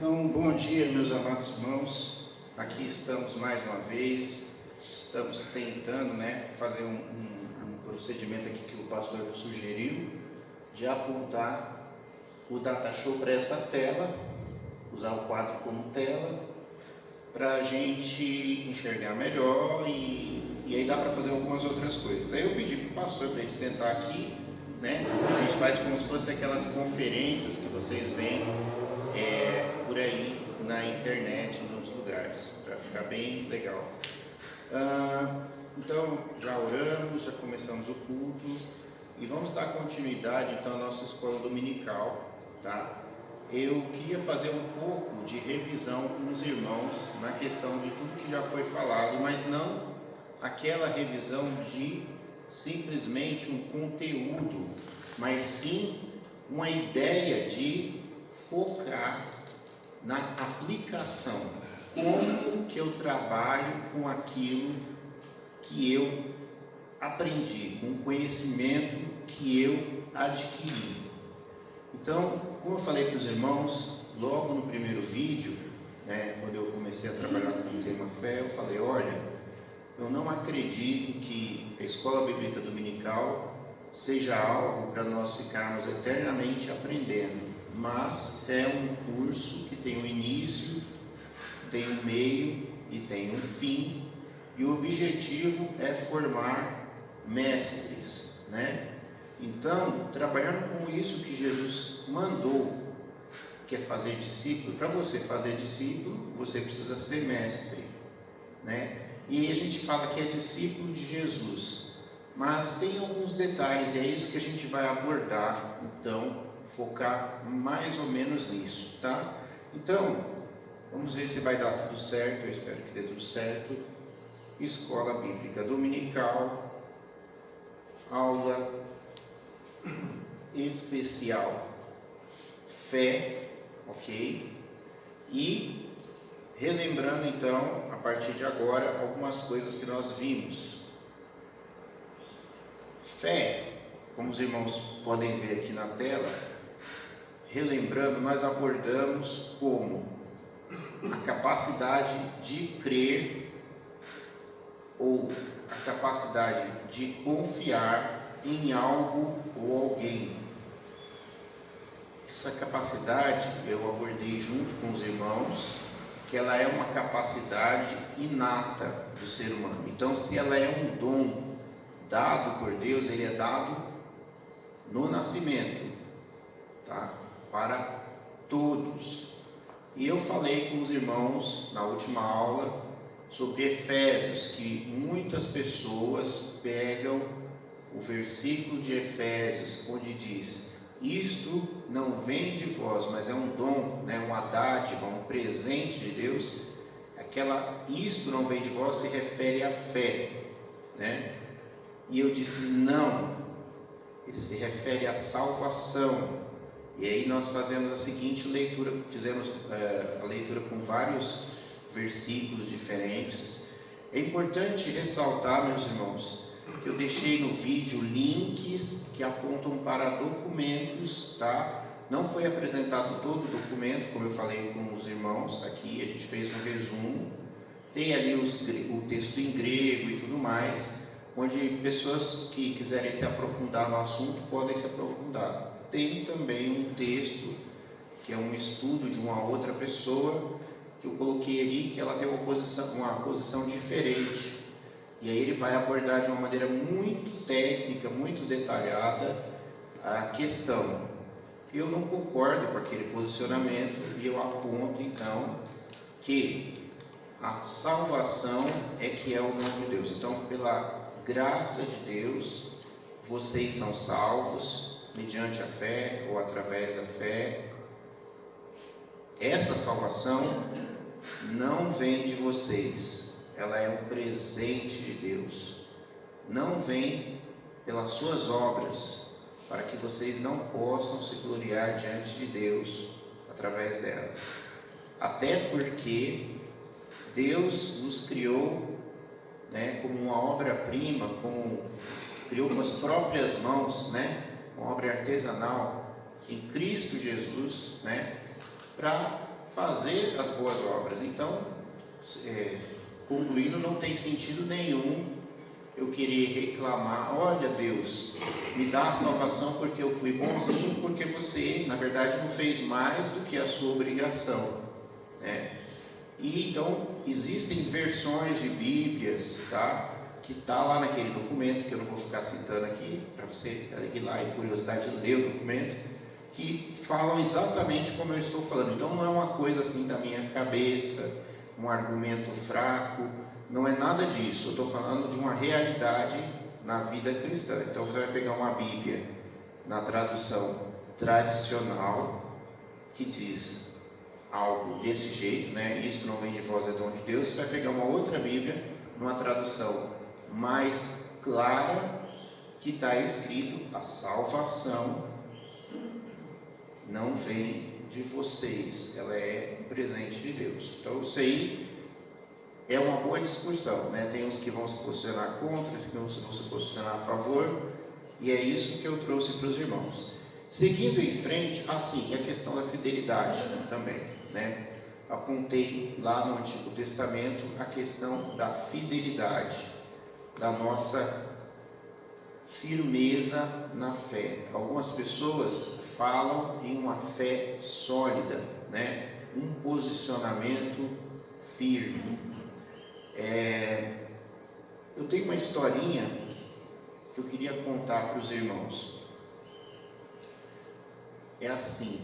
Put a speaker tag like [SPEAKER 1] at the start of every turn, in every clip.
[SPEAKER 1] Então, bom dia, meus amados irmãos. Aqui estamos mais uma vez. Estamos tentando, fazer um procedimento aqui que o pastor sugeriu, de apontar o data show para essa tela, usar o quadro como tela, para a gente enxergar melhor e aí dá para fazer algumas outras coisas. Aí eu pedi para o pastor para ele sentar aqui, A gente faz como se fosse aquelas conferências que vocês veem por aí na internet, nos lugares, para ficar bem legal. Então, já oramos, já começamos o culto e vamos dar continuidade então à nossa escola dominical, tá? Eu queria fazer um pouco de revisão com os irmãos na questão de tudo que já foi falado, mas não aquela revisão de simplesmente um conteúdo, mas sim uma ideia de focar na aplicação, como que eu trabalho com aquilo que eu aprendi, com o conhecimento que eu adquiri. Então, como eu falei para os irmãos, logo no primeiro vídeo, quando eu comecei a trabalhar com o tema fé, eu falei, olha, eu não acredito que a escola bíblica dominical seja algo para nós ficarmos eternamente aprendendo, mas é um curso que tem um início, tem um meio e tem um fim, e o objetivo é formar mestres, Então, trabalhando com isso que Jesus mandou, que é fazer discípulo, para você fazer discípulo, você precisa ser mestre, E aí a gente fala que é discípulo de Jesus, mas tem alguns detalhes, e é isso que a gente vai abordar, então, focar mais ou menos nisso, tá? Então, vamos ver se vai dar tudo certo, eu espero que dê tudo certo. Escola Bíblica Dominical, aula especial, fé, ok? E relembrando então, a partir de agora, algumas coisas que nós vimos. Fé, como os irmãos podem ver aqui na tela, relembrando, nós abordamos como a capacidade de crer ou a capacidade de confiar em algo ou alguém. Essa capacidade eu abordei junto com os irmãos, que ela é uma capacidade inata do ser humano. Então, se ela é um dom dado por Deus, ele é dado no nascimento, tá? Para todos. E eu falei com os irmãos na última aula sobre Efésios, que muitas pessoas pegam o versículo de Efésios, onde diz: isto não vem de vós, mas é um dom, uma dádiva, um presente de Deus. Isto não vem de vós se refere à fé, E eu disse, não, ele se refere à salvação. E aí nós fazemos a seguinte leitura, fizemos a leitura com vários versículos diferentes. É importante ressaltar, meus irmãos, que eu deixei no vídeo links que apontam para documentos, tá? Não foi apresentado todo o documento, como eu falei com os irmãos aqui, a gente fez um resumo. Tem ali o texto em grego e tudo mais, onde pessoas que quiserem se aprofundar no assunto podem se aprofundar. Tem também um texto, que é um estudo de uma outra pessoa, que eu coloquei ali, que ela tem uma posição diferente. E aí ele vai abordar de uma maneira muito técnica, muito detalhada, a questão. Eu não concordo com aquele posicionamento e eu aponto então que a salvação é que é o nome de Deus. Então, pela graça de Deus, vocês são salvos mediante a fé ou através da fé. Essa salvação não vem de vocês, ela é um presente de Deus. Não vem pelas suas obras, para que vocês não possam se gloriar diante de Deus através delas. Até porque Deus nos criou, como uma obra-prima, criou com as próprias mãos, uma obra artesanal em Cristo Jesus, para fazer as boas obras. Então, concluindo, não tem sentido nenhum eu querer reclamar: olha Deus, me dá a salvação porque eu fui bonzinho, porque você, na verdade, não fez mais do que a sua obrigação, né? E então, existem versões de Bíblias, tá? Que está lá naquele documento, que eu não vou ficar citando aqui, para você ir lá e curiosidade de ler o documento, que falam exatamente como eu estou falando. Então não é uma coisa assim da minha cabeça, um argumento fraco, não é nada disso. Eu estou falando de uma realidade na vida cristã. Então você vai pegar uma Bíblia na tradução tradicional, que diz algo desse jeito, né? Isto não vem de vós, é dom de Deus. Você vai pegar uma outra Bíblia, numa tradução mais clara, que está escrito: a salvação não vem de vocês, ela é um presente de Deus. Então isso aí é uma boa discussão, né? Tem uns que vão se posicionar contra, tem uns que vão se posicionar a favor, e é isso que eu trouxe para os irmãos. Seguindo em frente, sim, a questão da fidelidade também, né? Apontei lá no Antigo Testamento a questão da fidelidade, da nossa firmeza na fé. Algumas pessoas falam em uma fé sólida, né? Um posicionamento firme. Eu tenho uma historinha que eu queria contar para os irmãos. É assim: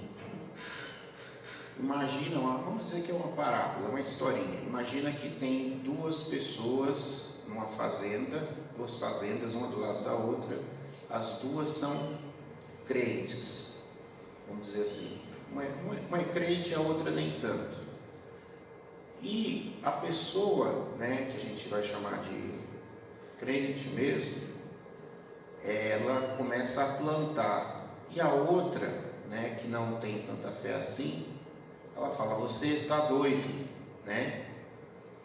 [SPEAKER 1] imagina, vamos dizer que é uma parábola, uma historinha. Imagina que tem duas pessoas numa fazenda, duas fazendas, uma do lado da outra. As duas são crentes, vamos dizer assim. Uma é crente, a outra nem tanto. E a pessoa, né, que a gente vai chamar de crente mesmo, ela começa a plantar. E a outra, né, que não tem tanta fé assim, ela fala: você está doido, né?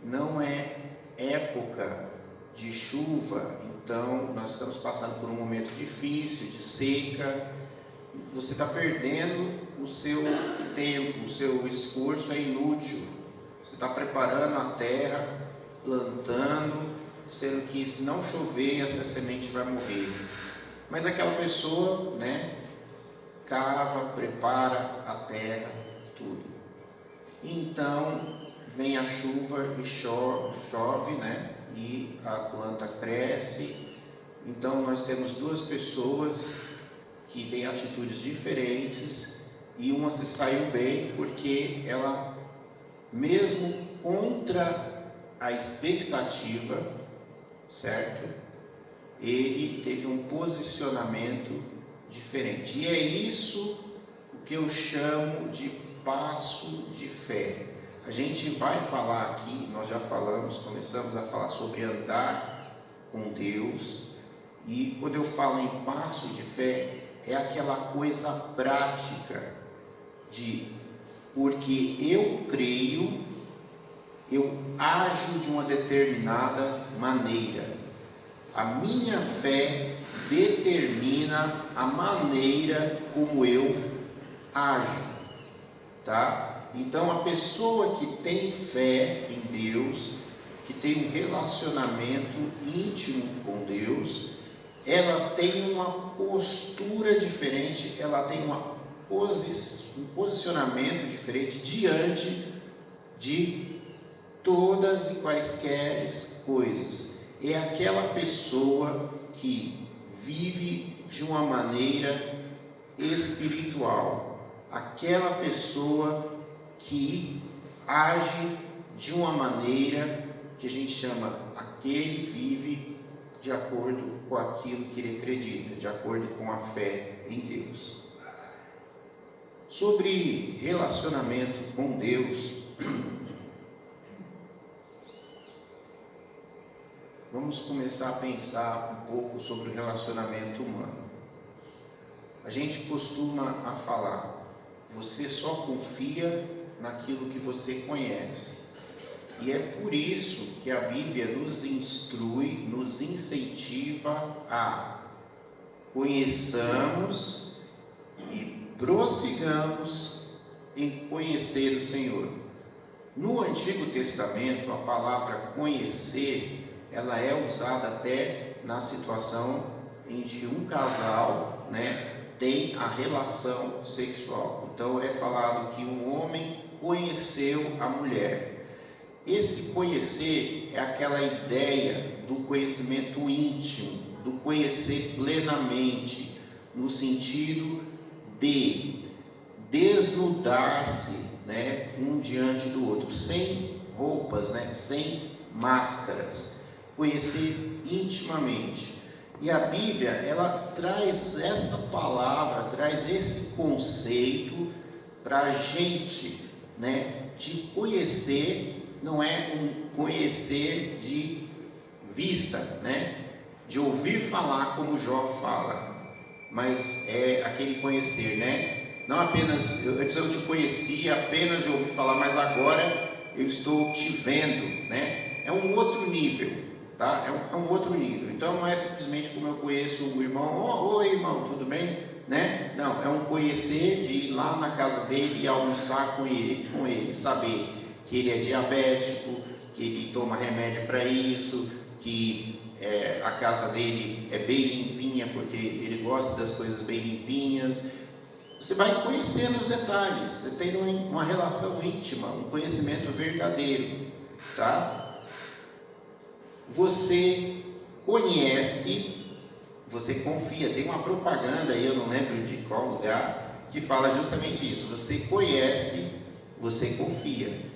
[SPEAKER 1] Não é época de chuva, então nós estamos passando por um momento difícil, de seca. Você está perdendo o seu tempo, o seu esforço é inútil. Você está preparando a terra, plantando, sendo que se não chover, essa semente vai morrer. Mas aquela pessoa, né, cava, prepara a terra, tudo. Então vem a chuva e chove, né, e a planta cresce. Então nós temos duas pessoas que têm atitudes diferentes, e uma se saiu bem porque ela, mesmo contra a expectativa, certo? Ele teve um posicionamento diferente. E é isso que eu chamo de passo de fé. A gente vai falar aqui, nós já falamos, começamos a falar sobre andar com Deus. E quando eu falo em passo de fé, é aquela coisa prática de: porque eu creio, eu ajo de uma determinada maneira. A minha fé determina a maneira como eu ajo, tá? Então a pessoa que tem fé em Deus, que tem um relacionamento íntimo com Deus, ela tem uma postura diferente, ela tem um posicionamento diferente diante de todas e quaisquer coisas. É aquela pessoa que vive de uma maneira espiritual, aquela pessoa que age de uma maneira que a gente chama: aquele vive de acordo com aquilo que ele acredita, de acordo com a fé em Deus. Sobre relacionamento com Deus, vamos começar a pensar um pouco sobre o relacionamento humano. A gente costuma a falar: você só confia naquilo que você conhece. E é por isso que a Bíblia nos instrui, nos incentiva a conheçamos e prossigamos em conhecer o Senhor. No Antigo Testamento, a palavra conhecer, ela é usada até na situação em que um casal, tem a relação sexual. Então é falado que um homem conheceu a mulher. Esse conhecer é aquela ideia do conhecimento íntimo, do conhecer plenamente, no sentido de desnudar-se, um diante do outro, sem roupas, sem máscaras, conhecer intimamente. E a Bíblia, ela traz essa palavra, traz esse conceito para a gente, de conhecer. Não é um conhecer de vista, de ouvir falar como Jó fala, mas é aquele conhecer, não apenas, antes eu te conhecia apenas de ouvir falar, mas agora eu estou te vendo, é um outro nível, tá? É um outro nível. Então não é simplesmente como eu conheço o irmão, oi irmão, tudo bem? Não, é um conhecer de ir lá na casa dele e almoçar com ele, saber que ele é diabético, que ele toma remédio para isso, que a casa dele é bem limpinha, porque ele gosta das coisas bem limpinhas. Você vai conhecendo os detalhes, você tem uma relação íntima, um conhecimento verdadeiro, tá? Você conhece, você confia. Tem uma propaganda aí, eu não lembro de qual lugar, que fala justamente isso. Você conhece, você confia.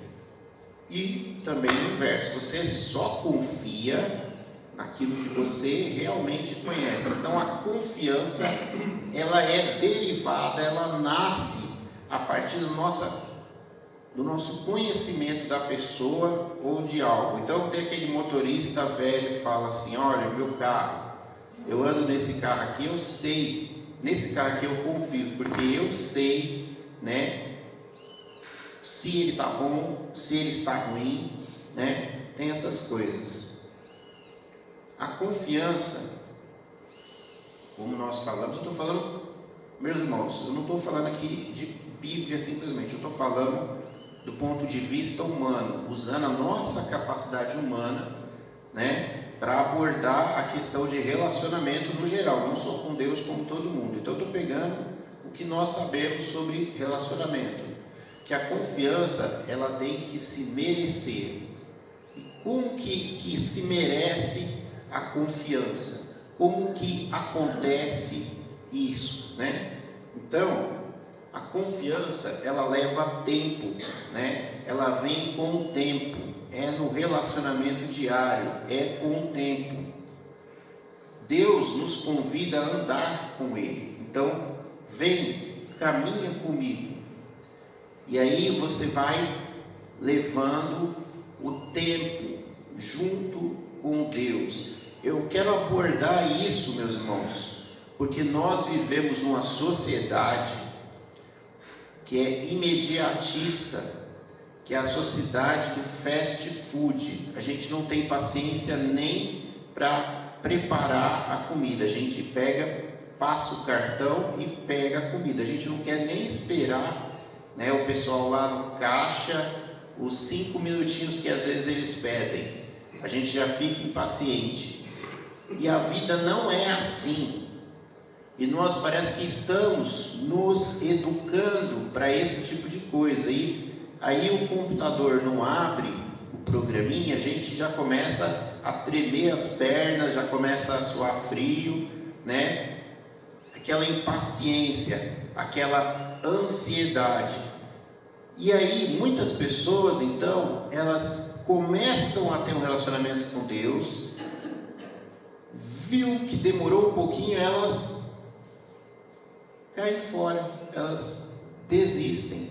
[SPEAKER 1] E também o inverso, você só confia naquilo que você realmente conhece. Então a confiança, ela é derivada, ela nasce a partir do nosso conhecimento da pessoa ou de algo. Então tem aquele motorista velho que fala assim: olha, meu carro, eu ando nesse carro aqui, eu sei, nesse carro aqui eu confio, porque eu sei, se ele está bom, se ele está ruim, tem essas coisas. A confiança, como nós falamos, eu estou falando, meus irmãos, eu não estou falando aqui de Bíblia simplesmente, eu estou falando do ponto de vista humano, usando a nossa capacidade humana, para abordar a questão de relacionamento no geral, não só com Deus, como todo mundo. Então eu estou pegando o que nós sabemos sobre relacionamento, que a confiança, ela tem que se merecer. E como que se merece a confiança? Como que acontece isso, Então, a confiança, ela leva tempo, Ela vem com o tempo, é no relacionamento diário, é com o tempo. Deus nos convida a andar com Ele. Então, vem, caminha comigo. E aí você vai levando o tempo junto com Deus. Eu quero abordar isso, meus irmãos, porque nós vivemos numa sociedade que é imediatista, que é a sociedade do fast food. A gente não tem paciência nem para preparar a comida. A gente passa o cartão e pega a comida. A gente não quer nem esperar, o pessoal lá no caixa, os 5 minutinhos que às vezes eles pedem. A gente já fica impaciente. E a vida não é assim. E nós parece que estamos nos educando para esse tipo de coisa. E aí o computador não abre o programinha, a gente já começa a tremer as pernas, já começa a suar frio, Aquela impaciência, aquela ansiedade. E aí muitas pessoas, então, elas começam a ter um relacionamento com Deus, viu que demorou um pouquinho, elas caem fora, elas desistem,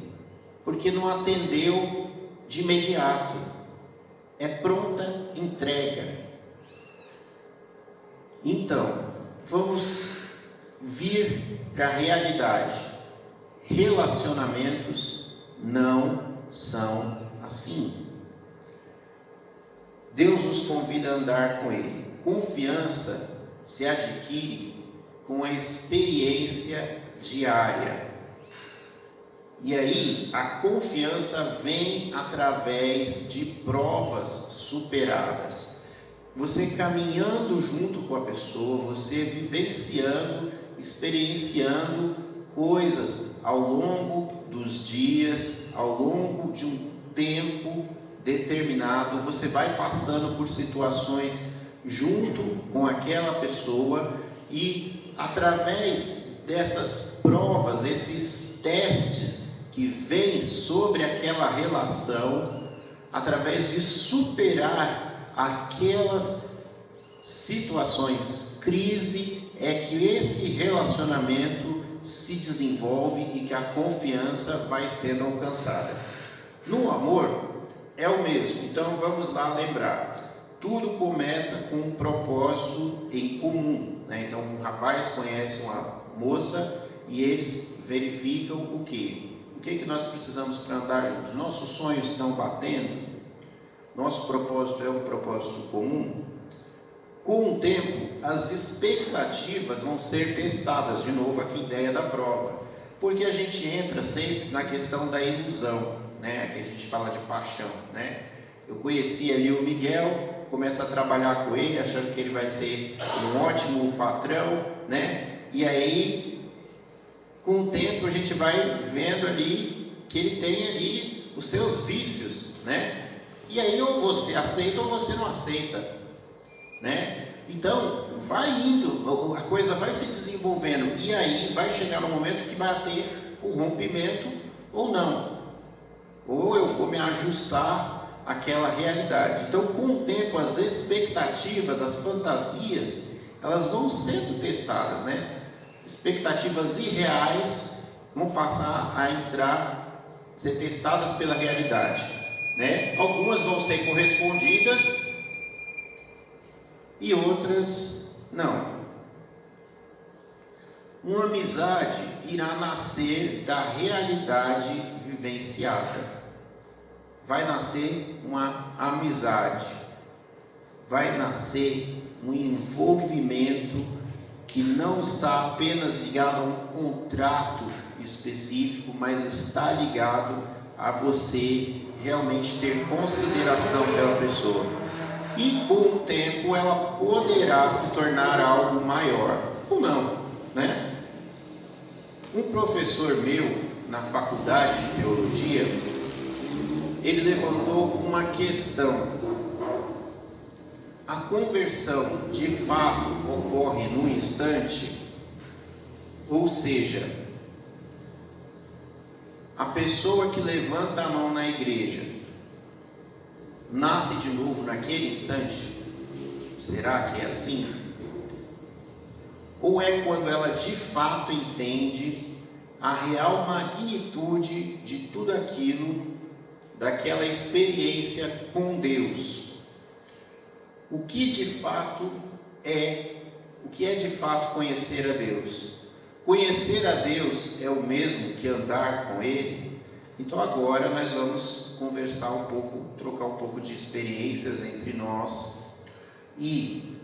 [SPEAKER 1] porque não atendeu de imediato. É pronta entrega. Então, vamos vir para a realidade. Relacionamentos não são assim. Deus nos convida a andar com Ele. Confiança se adquire com a experiência diária. E aí a confiança vem através de provas superadas. Você caminhando junto com a pessoa, você vivenciando, experienciando coisas ao longo dos dias, ao longo de um tempo determinado, você vai passando por situações junto com aquela pessoa, e através dessas provas, esses testes que vêm sobre aquela relação, através de superar aquelas situações, crise, é que esse relacionamento se desenvolve e que a confiança vai sendo alcançada. No amor é o mesmo. Então vamos lá lembrar, tudo começa com um propósito em comum, né? Então um rapaz conhece uma moça e eles verificam o que nós precisamos para andar juntos. Nossos sonhos estão batendo, nosso propósito é um propósito comum. Com o tempo, as expectativas vão ser testadas. De novo, aqui a ideia da prova, porque a gente entra sempre na questão da ilusão, né? Que a gente fala de paixão, né? Eu conheci ali o Miguel, começo a trabalhar com ele, achando que ele vai ser um ótimo patrão, né? E aí, com o tempo, a gente vai vendo ali que ele tem ali os seus vícios, né? E aí ou você aceita ou você não aceita, né? Então vai indo, a coisa vai se desenvolvendo, e aí vai chegar no momento que vai ter o rompimento ou não, ou eu vou me ajustar àquela realidade. Então com o tempo as expectativas, as fantasias, elas vão sendo testadas, né? Expectativas irreais vão passar a ser testadas pela realidade, né? Algumas vão ser correspondidas e outras não. Uma amizade irá nascer da realidade vivenciada. Vai nascer uma amizade, vai nascer um envolvimento que não está apenas ligado a um contrato específico, mas está ligado a você realmente ter consideração pela pessoa. E com o tempo ela poderá se tornar algo maior, ou não, né? Um professor meu, na faculdade de teologia, ele levantou uma questão. A conversão de fato ocorre num instante? Ou seja, a pessoa que levanta a mão na igreja nasce de novo naquele instante? Será que é assim? Ou é quando ela de fato entende a real magnitude de tudo aquilo, daquela experiência com Deus? O que é de fato conhecer a Deus? Conhecer a Deus é o mesmo que andar com Ele? Então agora nós vamos conversar um pouco, trocar um pouco de experiências entre nós, e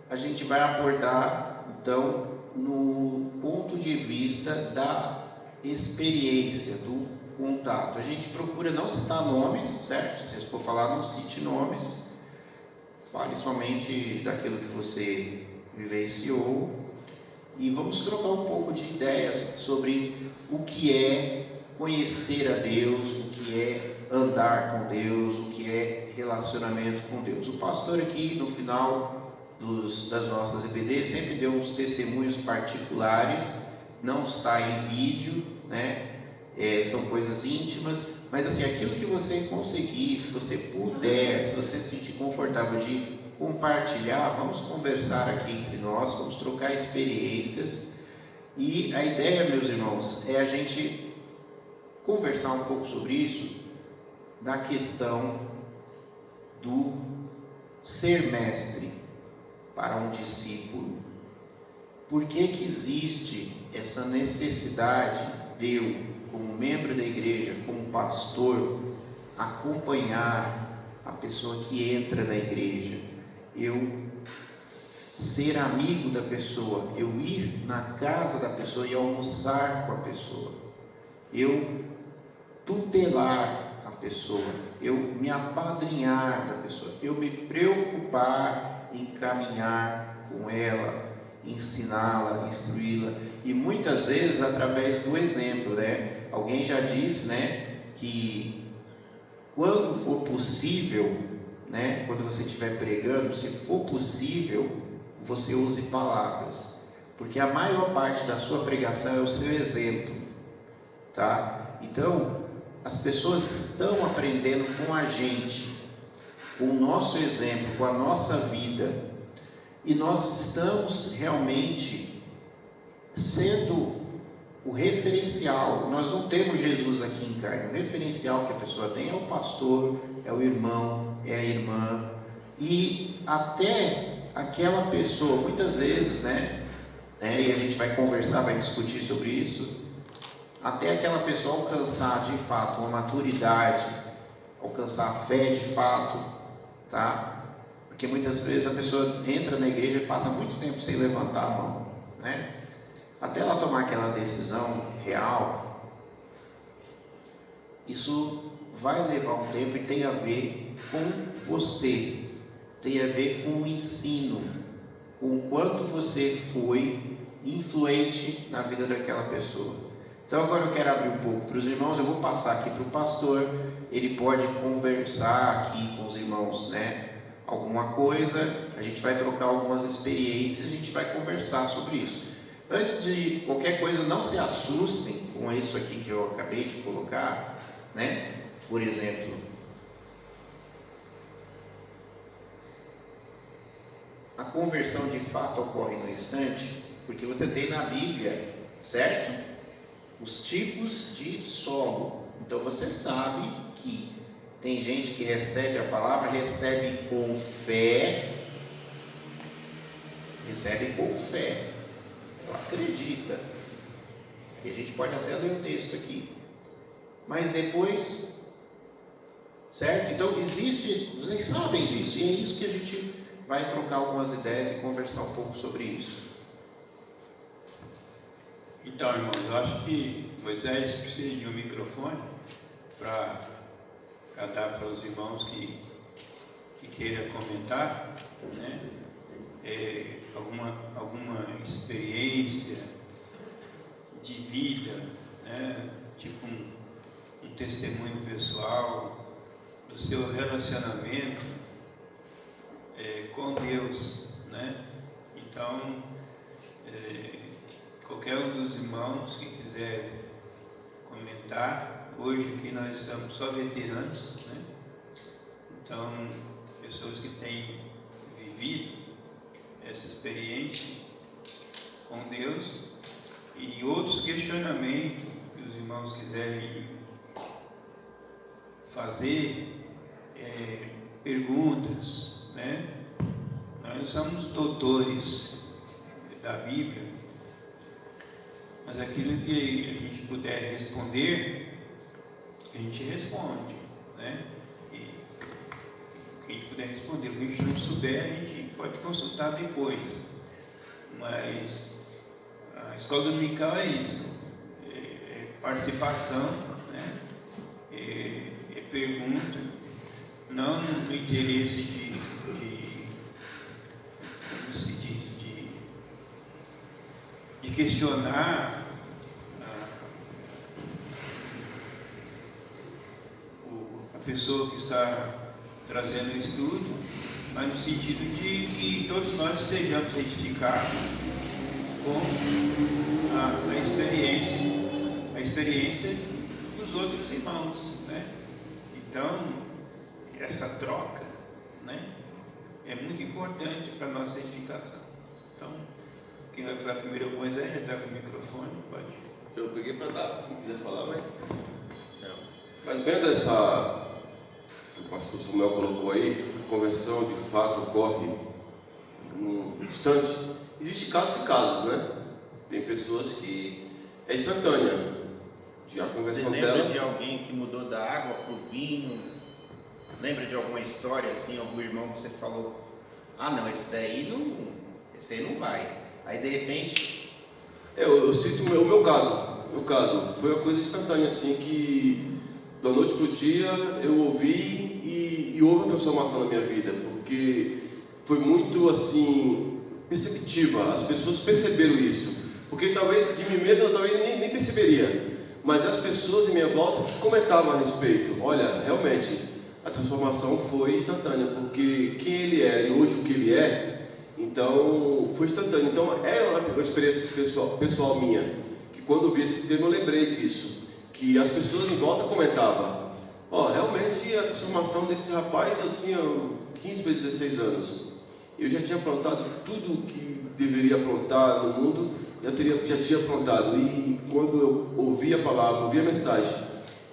[SPEAKER 1] a gente vai abordar então no ponto de vista da experiência, do contato. A gente procura não citar nomes, certo? Se for falar, não cite nomes. Fale somente daquilo que você vivenciou, e vamos trocar um pouco de ideias sobre o que é conhecer a Deus, o que é andar com Deus, o que é relacionamento com Deus. O pastor aqui no final das nossas EBD sempre deu uns testemunhos particulares, não está em vídeo, né? São coisas íntimas. Mas assim, aquilo que você conseguir, se você puder, se você se sentir confortável de compartilhar, vamos conversar aqui entre nós, vamos trocar experiências. E a ideia, meus irmãos, é a gente conversar um pouco sobre isso, da questão do ser mestre para um discípulo. Por que existe essa necessidade de eu, como membro da igreja, como pastor, acompanhar a pessoa que entra na igreja, eu ser amigo da pessoa, eu ir na casa da pessoa e almoçar com a pessoa, eu tutelar a pessoa, eu me apadrinhar da pessoa, eu me preocupar em caminhar com ela, ensiná-la, instruí-la, e muitas vezes através do exemplo, né? Alguém já disse, né, que quando for possível, né, quando você estiver pregando, se for possível, você use palavras, porque a maior parte da sua pregação é o seu exemplo, tá? Então, as pessoas estão aprendendo com a gente, com o nosso exemplo, com a nossa vida, e nós estamos realmente sendo o referencial. Nós não temos Jesus aqui em carne. O referencial que a pessoa tem é o pastor, é o irmão, é a irmã, e até aquela pessoa, muitas vezes, né, e a gente vai conversar, vai discutir sobre isso, até aquela pessoa alcançar de fato uma maturidade, alcançar a fé de fato, tá? Porque muitas vezes a pessoa entra na igreja e passa muito tempo sem levantar a mão, né? Até ela tomar aquela decisão real, isso vai levar um tempo e tem a ver com você, tem a ver com o ensino, com o quanto você foi influente na vida daquela pessoa. Então agora eu quero abrir um pouco para os irmãos, eu vou passar aqui para o pastor, ele pode conversar aqui com os irmãos, né? Alguma coisa, a gente vai trocar algumas experiências, a gente vai conversar sobre isso. Antes de qualquer coisa, não se assustem com isso aqui que eu acabei de colocar, né? Por exemplo, a conversão de fato ocorre no instante, porque você tem na Bíblia, certo? Os tipos de solo. Então você sabe que tem gente que recebe a palavra, recebe com fé, ela acredita, e a gente pode até ler o texto aqui, mas depois, certo? Então existe, vocês sabem disso, e é isso que a gente vai trocar algumas ideias e conversar um pouco sobre isso.
[SPEAKER 2] Então, irmãos, eu acho que Moisés precisa de um microfone para dar para os irmãos que queiram comentar, né? Alguma experiência de vida, né? Tipo um testemunho pessoal do seu relacionamento com Deus, né? Então, qualquer um dos irmãos que quiser comentar, hoje aqui nós estamos só veteranos, né? Então, pessoas que têm vivido essa experiência com Deus, e outros questionamentos que os irmãos quiserem fazer, perguntas, né? Nós somos doutores da Bíblia, mas aquilo que a gente puder responder, a gente responde, né? E o que a gente puder responder, o que a gente não souber, a gente pode consultar depois. Mas a escola dominical é isso, é participação, né? É pergunta, não no interesse de questionar a pessoa que está trazendo o estudo, mas no sentido de que todos nós sejamos edificados com a experiência dos outros irmãos, né? Então, essa troca, né, é muito importante para a nossa edificação. Então, quem vai falar primeiro é o Moisés, já está com o microfone, pode.
[SPEAKER 3] Eu peguei para dar, quem quiser falar, mas... Não. Mas vendo essa que o pastor Samuel colocou aí, a conversão de fato ocorre num instante. Existem casos e casos, né? Tem pessoas que é instantânea. A conversão
[SPEAKER 1] Você lembra
[SPEAKER 3] dela...
[SPEAKER 1] de alguém que mudou da água para o vinho? Lembra de alguma história assim, algum irmão que você falou, ah não, esse aí não vai. Aí de repente...
[SPEAKER 3] Eu cito o meu caso. Foi uma coisa instantânea assim que da noite para o dia eu ouvi e houve uma transformação na minha vida, porque foi muito assim perceptiva. As pessoas perceberam isso, porque talvez de mim mesmo eu talvez nem perceberia, mas as pessoas em minha volta que comentavam a respeito. Olha, realmente a transformação foi instantânea, porque quem ele era e hoje o que ele é, então foi instantâneo. Então é uma experiência pessoal minha, que quando eu vi esse tema eu lembrei disso, que as pessoas em volta comentavam: ó, realmente a transformação desse rapaz, eu tinha 15 para 16 anos, eu já tinha plantado tudo o que deveria plantar no mundo, já tinha plantado. E quando eu ouvi a palavra, ouvi a mensagem,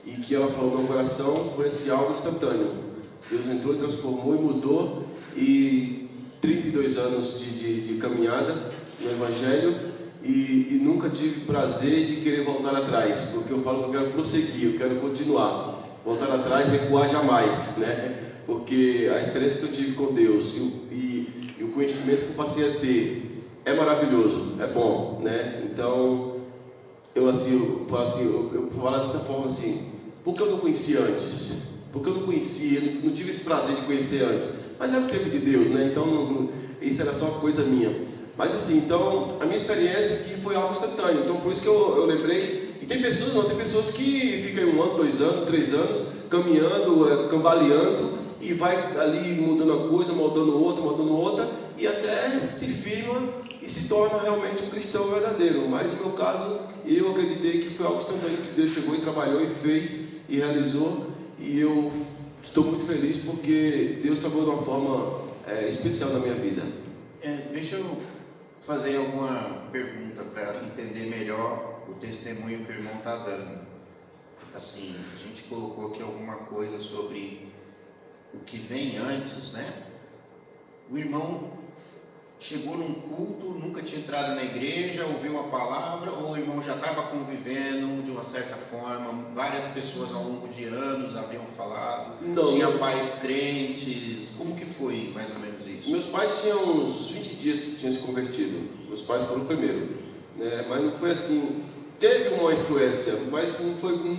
[SPEAKER 3] e que ela falou no meu coração, foi assim, algo instantâneo. Deus entrou, transformou e mudou. E 32 anos de caminhada no Evangelho, e nunca tive prazer de querer voltar atrás, porque eu falo que eu quero prosseguir, eu quero continuar. Voltar atrás, recuar jamais, né? Porque a experiência que eu tive com Deus e o conhecimento que eu passei a ter é maravilhoso, é bom, né? Então, eu falo dessa forma assim: por que eu não conhecia antes? Porque eu não conhecia, não tive esse prazer de conhecer antes. Mas era o tempo de Deus, né? Então, isso era só coisa minha. Mas assim, então, a minha experiência aqui foi algo instantâneo. Então, por isso que eu lembrei. E tem pessoas que ficam 1 ano, 2 anos, 3 anos, caminhando, cambaleando, e vai ali mudando uma coisa, mudando outra, e até se firma e se torna realmente um cristão verdadeiro. Mas no meu caso, eu acreditei que foi algo instantâneo, que Deus chegou e trabalhou e fez e realizou, e eu estou muito feliz porque Deus trabalhou de uma forma especial na minha vida.
[SPEAKER 1] Deixa eu fazer alguma pergunta para entender melhor o testemunho que o irmão está dando. Assim, a gente colocou aqui alguma coisa sobre o que vem antes, né? O irmão chegou num culto, nunca tinha entrado na igreja, ouviu uma palavra, ou o irmão já estava convivendo de uma certa forma, várias pessoas ao longo de anos haviam falado, tinha pais crentes, como que foi mais ou menos isso?
[SPEAKER 3] Meus pais tinham uns 20 dias que tinham se convertido, meus pais foram o primeiro, né? Mas não foi assim, teve uma influência, mas não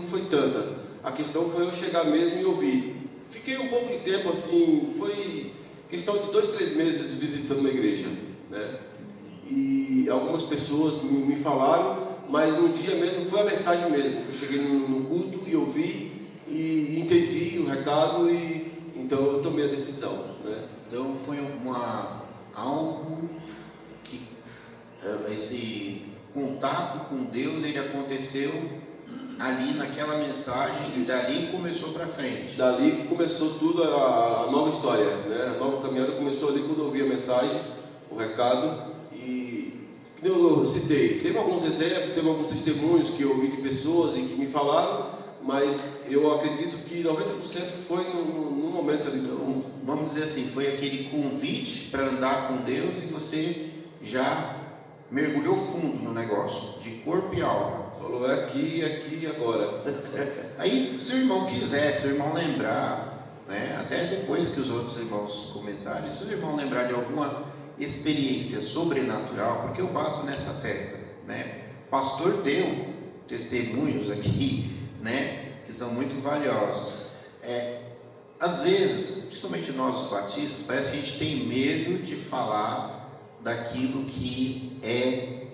[SPEAKER 3] foi tanta. A questão foi eu chegar mesmo e ouvir. Fiquei um pouco de tempo assim, foi questão de 2, 3 meses visitando uma igreja, né? E algumas pessoas me falaram, mas no dia mesmo foi a mensagem mesmo. Eu cheguei no culto e ouvi e entendi o recado, e então eu tomei a decisão, né?
[SPEAKER 1] Então foi algo que esse contato com Deus, ele aconteceu ali naquela mensagem. Isso. E dali começou para frente.
[SPEAKER 3] Dali que começou tudo, a nova história, né? A nova caminhada começou ali quando eu ouvi a mensagem, o recado. E que eu citei, teve alguns exemplos, teve alguns testemunhos que eu ouvi de pessoas e que me falaram, mas eu acredito que 90% foi no momento ali.
[SPEAKER 1] Vamos dizer assim, foi aquele convite para andar com Deus e você já mergulhou fundo no negócio, de corpo e alma.
[SPEAKER 3] Falou, é aqui e agora.
[SPEAKER 1] Aí, se o irmão quiser, se o irmão lembrar, né, até depois que os outros irmãos comentarem, se o irmão lembrar de alguma experiência sobrenatural, porque eu bato nessa tecla, né? O pastor deu testemunhos aqui, né, que são muito valiosos. Às vezes, principalmente nós os batistas, parece que a gente tem medo de falar daquilo que é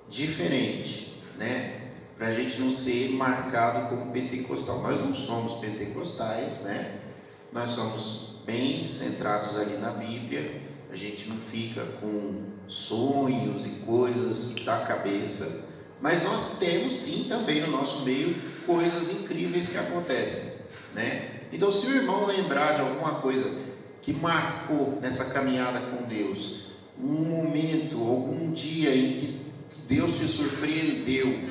[SPEAKER 1] diferente, né? Para a gente não ser marcado como pentecostal. Nós não somos pentecostais, né? Nós somos bem centrados ali na Bíblia. A gente não fica com sonhos e coisas da cabeça, mas nós temos sim também no nosso meio coisas incríveis que acontecem, né? Então, se o irmão lembrar de alguma coisa que marcou nessa caminhada com Deus, um momento, algum dia em que Deus te surpreendeu,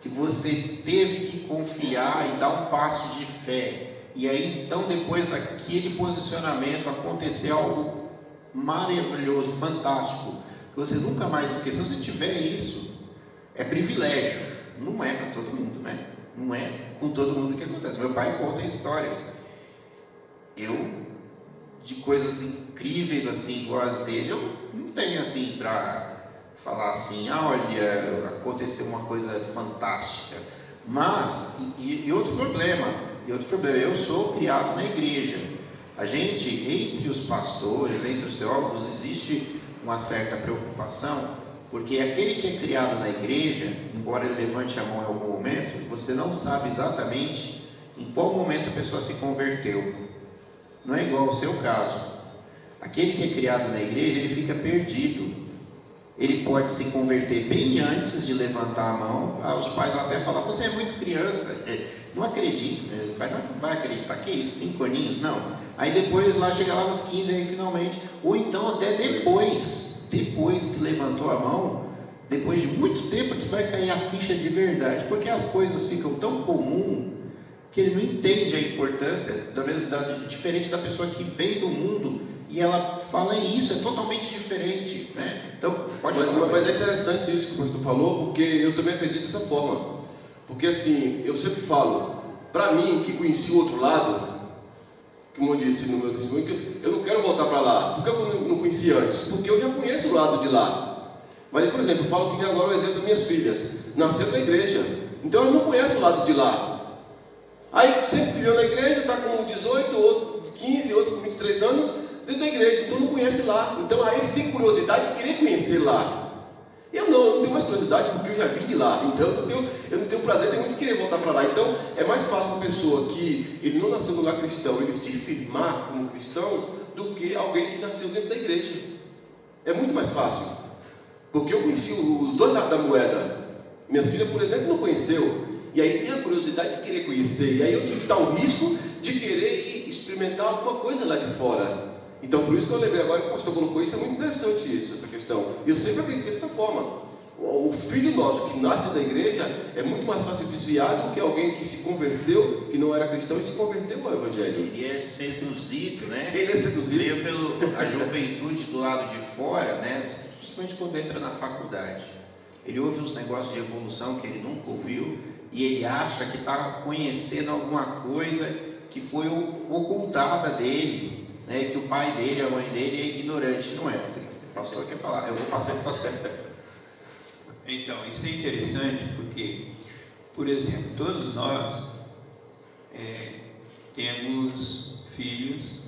[SPEAKER 1] que você teve que confiar e dar um passo de fé, e aí então depois daquele posicionamento aconteceu algo maravilhoso, fantástico, que você nunca mais esqueceu. Se tiver isso, é privilégio, não é para todo mundo, né? Não é com todo mundo que acontece. Meu pai conta histórias, de coisas incríveis assim, igual as dele, eu não tenho assim para falar assim, olha, aconteceu uma coisa fantástica. Mas, e outro problema, E outro problema, eu sou criado na igreja. A gente, entre os pastores, entre os teólogos, existe uma certa preocupação, porque aquele que é criado na igreja, embora ele levante a mão em algum momento, você não sabe exatamente em qual momento a pessoa se converteu. Não é igual ao seu caso. Aquele que é criado na igreja, ele fica perdido. Ele pode se converter bem antes de levantar a mão. Os pais até falam, você é muito criança, não acredito, não vai acreditar, que isso, 5 aninhos? Não. Aí depois lá chega lá nos 15, aí finalmente, ou então até depois que levantou a mão, depois de muito tempo que vai cair a ficha de verdade, porque as coisas ficam tão comum que ele não entende a importância, diferente da pessoa que veio do mundo e ela fala isso, é totalmente diferente, né? Então, pode falar.
[SPEAKER 3] Mas é interessante isso que o pastor falou, porque eu também acredito dessa forma. Porque assim, eu sempre falo, para mim, que conheci o outro lado, como eu disse no meu testemunho, que eu não quero voltar para lá. Por que eu não conheci antes? Porque eu já conheço o lado de lá. Mas, por exemplo, eu falo que agora o exemplo das minhas filhas. Nasceram na igreja, então elas não conhecem o lado de lá. Aí sempre viveu na igreja, está com 18, outro 15, outro com 23 anos, dentro da igreja, então não conhece lá. Então aí eles têm curiosidade de querer conhecer lá. Eu não tenho mais curiosidade porque eu já vim de lá, então eu não tenho prazer nenhum de querer voltar para lá. Então é mais fácil para uma pessoa que ele não nasceu no lar cristão, ele se firmar como cristão, do que alguém que nasceu dentro da igreja. É muito mais fácil, porque eu conheci os dois lados da moeda. Minha filha, por exemplo, não conheceu, e aí tem a curiosidade de querer conhecer, e aí eu tive que dar o risco de querer ir experimentar alguma coisa lá de fora. Então, por isso que eu lembrei agora que o pastor colocou isso, é muito interessante isso, essa questão. Eu sempre acreditei dessa forma. O filho nosso que nasce da igreja é muito mais fácil desviar do que alguém que se converteu, que não era cristão e se converteu ao evangelho.
[SPEAKER 1] Ele é seduzido, né?
[SPEAKER 3] Ele é seduzido.
[SPEAKER 1] Veio pela juventude do lado de fora, né? Principalmente quando entra na faculdade. Ele ouve uns negócios de evolução que ele nunca ouviu e ele acha que está conhecendo alguma coisa que foi ocultada dele. Né, que o pai dele, a mãe dele é ignorante, não é? O pastor quer falar, eu vou passar para o pastor.
[SPEAKER 2] Então, isso é interessante porque, por exemplo, todos nós temos filhos,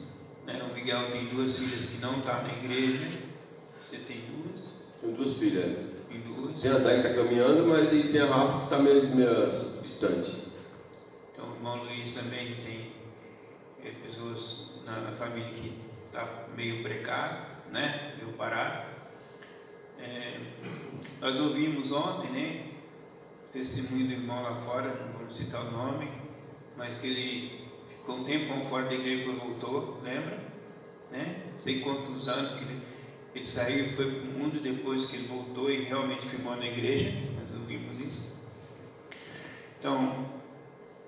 [SPEAKER 2] né? O Miguel tem 2 filhas que não estão na igreja. Você tem 2?
[SPEAKER 3] Tenho 2 filhas.
[SPEAKER 2] Tem 2?
[SPEAKER 3] Tem a Dai que está caminhando, mas e tem a Rafa que está meio distante.
[SPEAKER 2] Então o irmão Luiz também tem pessoas na família que está meio precário, né? Meio parado. Nós ouvimos ontem, né? O testemunho do irmão lá fora, não vou citar o nome, mas que ele ficou um tempão fora da igreja e voltou, lembra? Né? Não sei quantos anos que ele saiu e foi para o mundo depois que ele voltou e realmente firmou na igreja. Nós ouvimos isso. Então,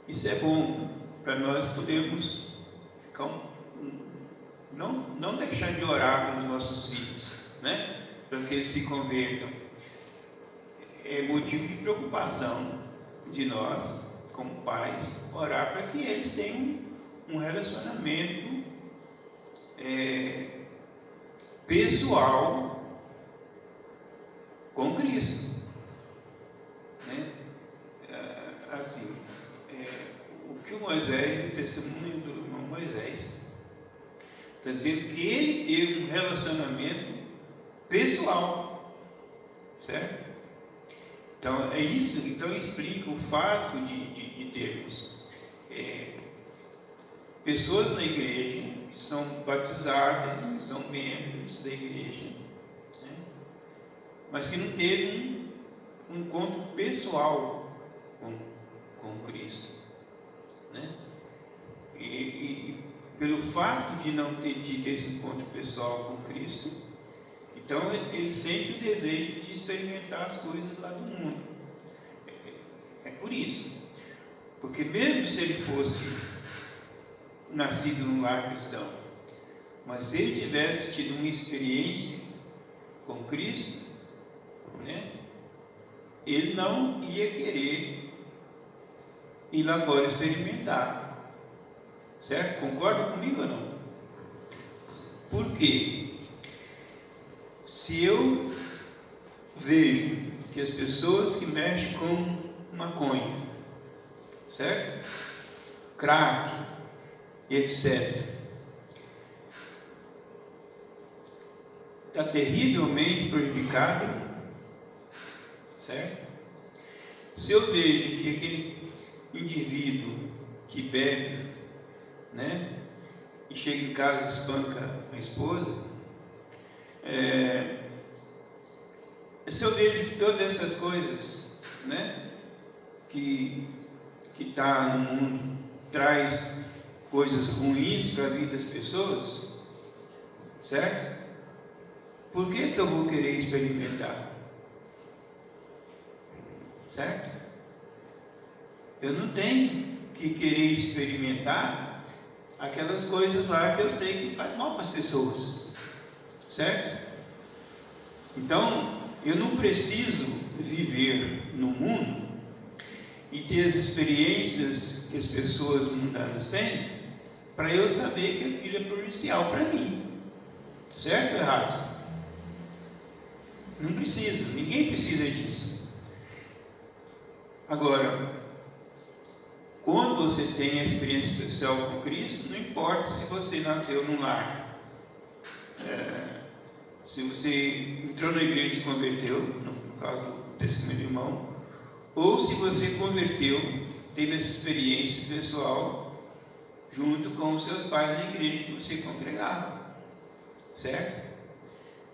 [SPEAKER 2] isso é bom para nós podermos não deixar de orar pelos nossos filhos, né? Para que eles se convertam. É motivo de preocupação de nós, como pais, orar para que eles tenham um relacionamento pessoal com Cristo, né? Assim, o que o Moisés, o testemunho do irmão Moisés, está dizendo que ele teve um relacionamento pessoal, certo? Então é isso, então explica o fato de termos pessoas na igreja que são batizadas, que são membros da igreja, né? Mas que não teve um encontro pessoal com Cristo, né? E pelo fato de não ter tido esse encontro pessoal com Cristo, então ele sente o desejo de experimentar as coisas lá do mundo. É por isso, porque mesmo se ele fosse nascido num lar cristão, mas se ele tivesse tido uma experiência com Cristo, né, ele não ia querer ir lá fora experimentar, certo? Concorda comigo ou não? Por quê? Se eu vejo que as pessoas que mexem com maconha, certo? crack, etc. Está terrivelmente prejudicado, certo? Se eu vejo que aquele indivíduo que bebe, né, e chega em casa e espanca a esposa, se eu vejo que todas essas coisas, né, que está no mundo traz coisas ruins para a vida das pessoas, certo? Por que eu vou querer experimentar? Certo? Eu não tenho que querer experimentar aquelas coisas lá que eu sei que faz mal para as pessoas, certo? Então, eu não preciso viver no mundo e ter as experiências que as pessoas mundanas têm para eu saber que aquilo é prejudicial para mim, certo ou errado? Não preciso, ninguém precisa disso. Agora, quando você tem a experiência pessoal com Cristo, não importa se você nasceu num lar, se você entrou na igreja e se converteu, no caso do testemunho do irmão, ou se você converteu, teve essa experiência pessoal junto com os seus pais na igreja que você congregava, certo?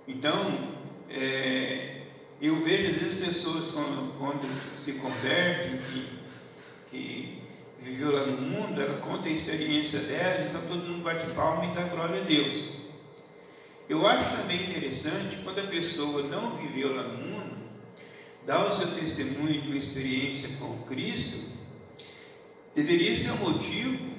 [SPEAKER 2] Então, eu vejo às vezes pessoas quando se convertem, que viveu lá no mundo, ela conta a experiência dela, então todo mundo bate palma e dá glória a Deus. Eu acho também interessante quando a pessoa não viveu lá no mundo, dá o seu testemunho de uma experiência com Cristo, deveria ser um motivo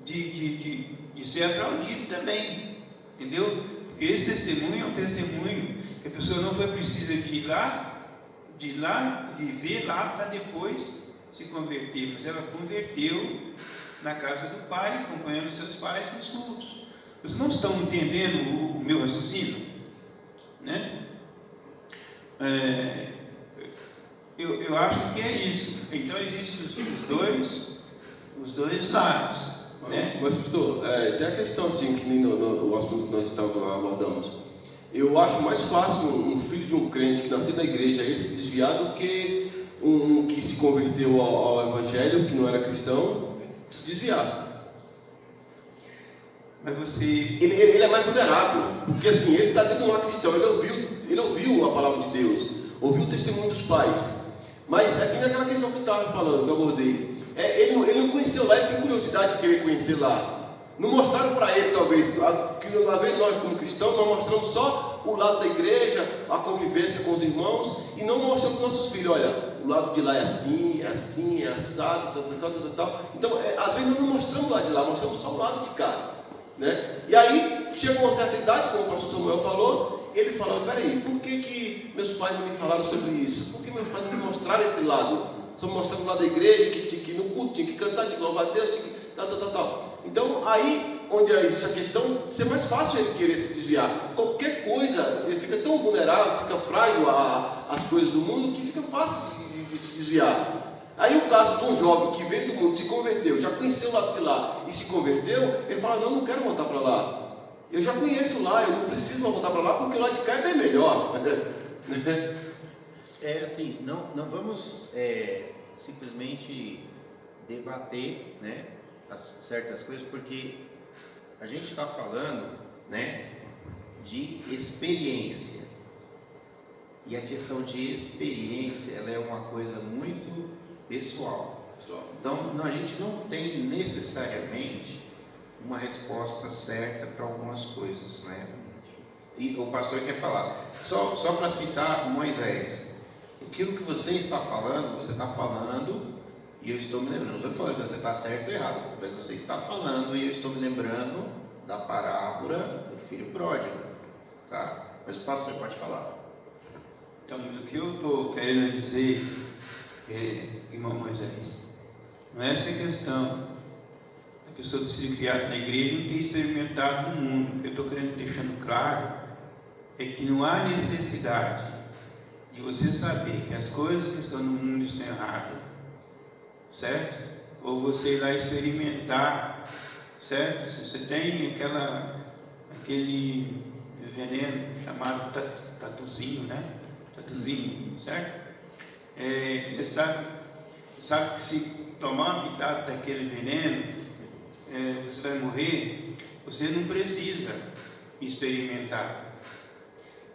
[SPEAKER 2] de ser aplaudido também, entendeu? Porque esse testemunho é um testemunho que a pessoa não foi precisa de ir lá, viver lá para depois se converter, mas ela converteu na casa do pai, acompanhando seus pais nos cultos. Vocês não estão entendendo o meu raciocínio, né? Eu acho que é isso. Então existem os dois lados, né?
[SPEAKER 3] Mas pastor, tem a questão assim, que nem no assunto que nós abordamos. Eu acho mais fácil um filho de um crente que nasceu na igreja ele se desviar do que um que se converteu ao evangelho, que não era cristão, se desviar.
[SPEAKER 2] Mas você...
[SPEAKER 3] Ele é mais vulnerável, porque assim, ele está dentro de uma cristão, ele ouviu a palavra de Deus, ouviu o testemunho dos pais, mas aqui naquela questão que eu estava falando, que eu abordei, ele não conheceu lá, ele tem curiosidade de querer conhecer lá. Não mostraram para ele, talvez, que uma vez nós como cristãos, nós mostramos só o lado da igreja, a convivência com os irmãos, e não mostramos para os nossos filhos, olha, o lado de lá é assim, é assado, tal. Então, às vezes nós não mostramos o lado de lá, mostramos só o lado de cá, né? E aí, chegou uma certa idade, como o pastor Samuel falou, ele falou, peraí, por que meus pais não me falaram sobre isso? Por que meus pais não me mostraram esse lado? Só me mostraram o lado da igreja, que no culto tinha que cantar, tinha que louvar a Deus, tinha que tal. Então, aí, onde existe a questão, ser mais fácil ele querer se desviar. Qualquer coisa, ele fica tão vulnerável, fica frágil às coisas do mundo, que fica fácil de se desviar. Aí o caso de um jovem que veio do mundo, se converteu, já conheceu o lado de lá e se converteu, ele fala, não quero voltar para lá. Eu já conheço lá, eu não preciso mais voltar para lá, porque o lado de cá é bem melhor.
[SPEAKER 1] Assim, não vamos simplesmente debater, né, certas coisas, porque a gente está falando, né, de experiência, e a questão de experiência, ela é uma coisa muito pessoal. Então, a gente não tem necessariamente uma resposta certa para algumas coisas, né? E o pastor quer falar, só para citar Moisés, aquilo que você está falando, e eu estou me lembrando, não estou falando que você está certo ou errado, mas você está falando e eu estou me lembrando da parábola do filho pródigo, tá? Mas o pastor pode falar.
[SPEAKER 2] Então, o que eu estou querendo dizer, irmão Moisés, não é essa questão da pessoa ter sido criada na igreja e não ter experimentado no mundo. O que eu estou querendo deixando claro é que não há necessidade de você saber que as coisas que estão no mundo estão erradas, certo? ou você ir lá experimentar, certo? Se você tem aquele veneno chamado tatuzinho, né? Tatuzinho, certo? Você sabe que se tomar uma pitada daquele veneno, você vai morrer. Você não precisa experimentar.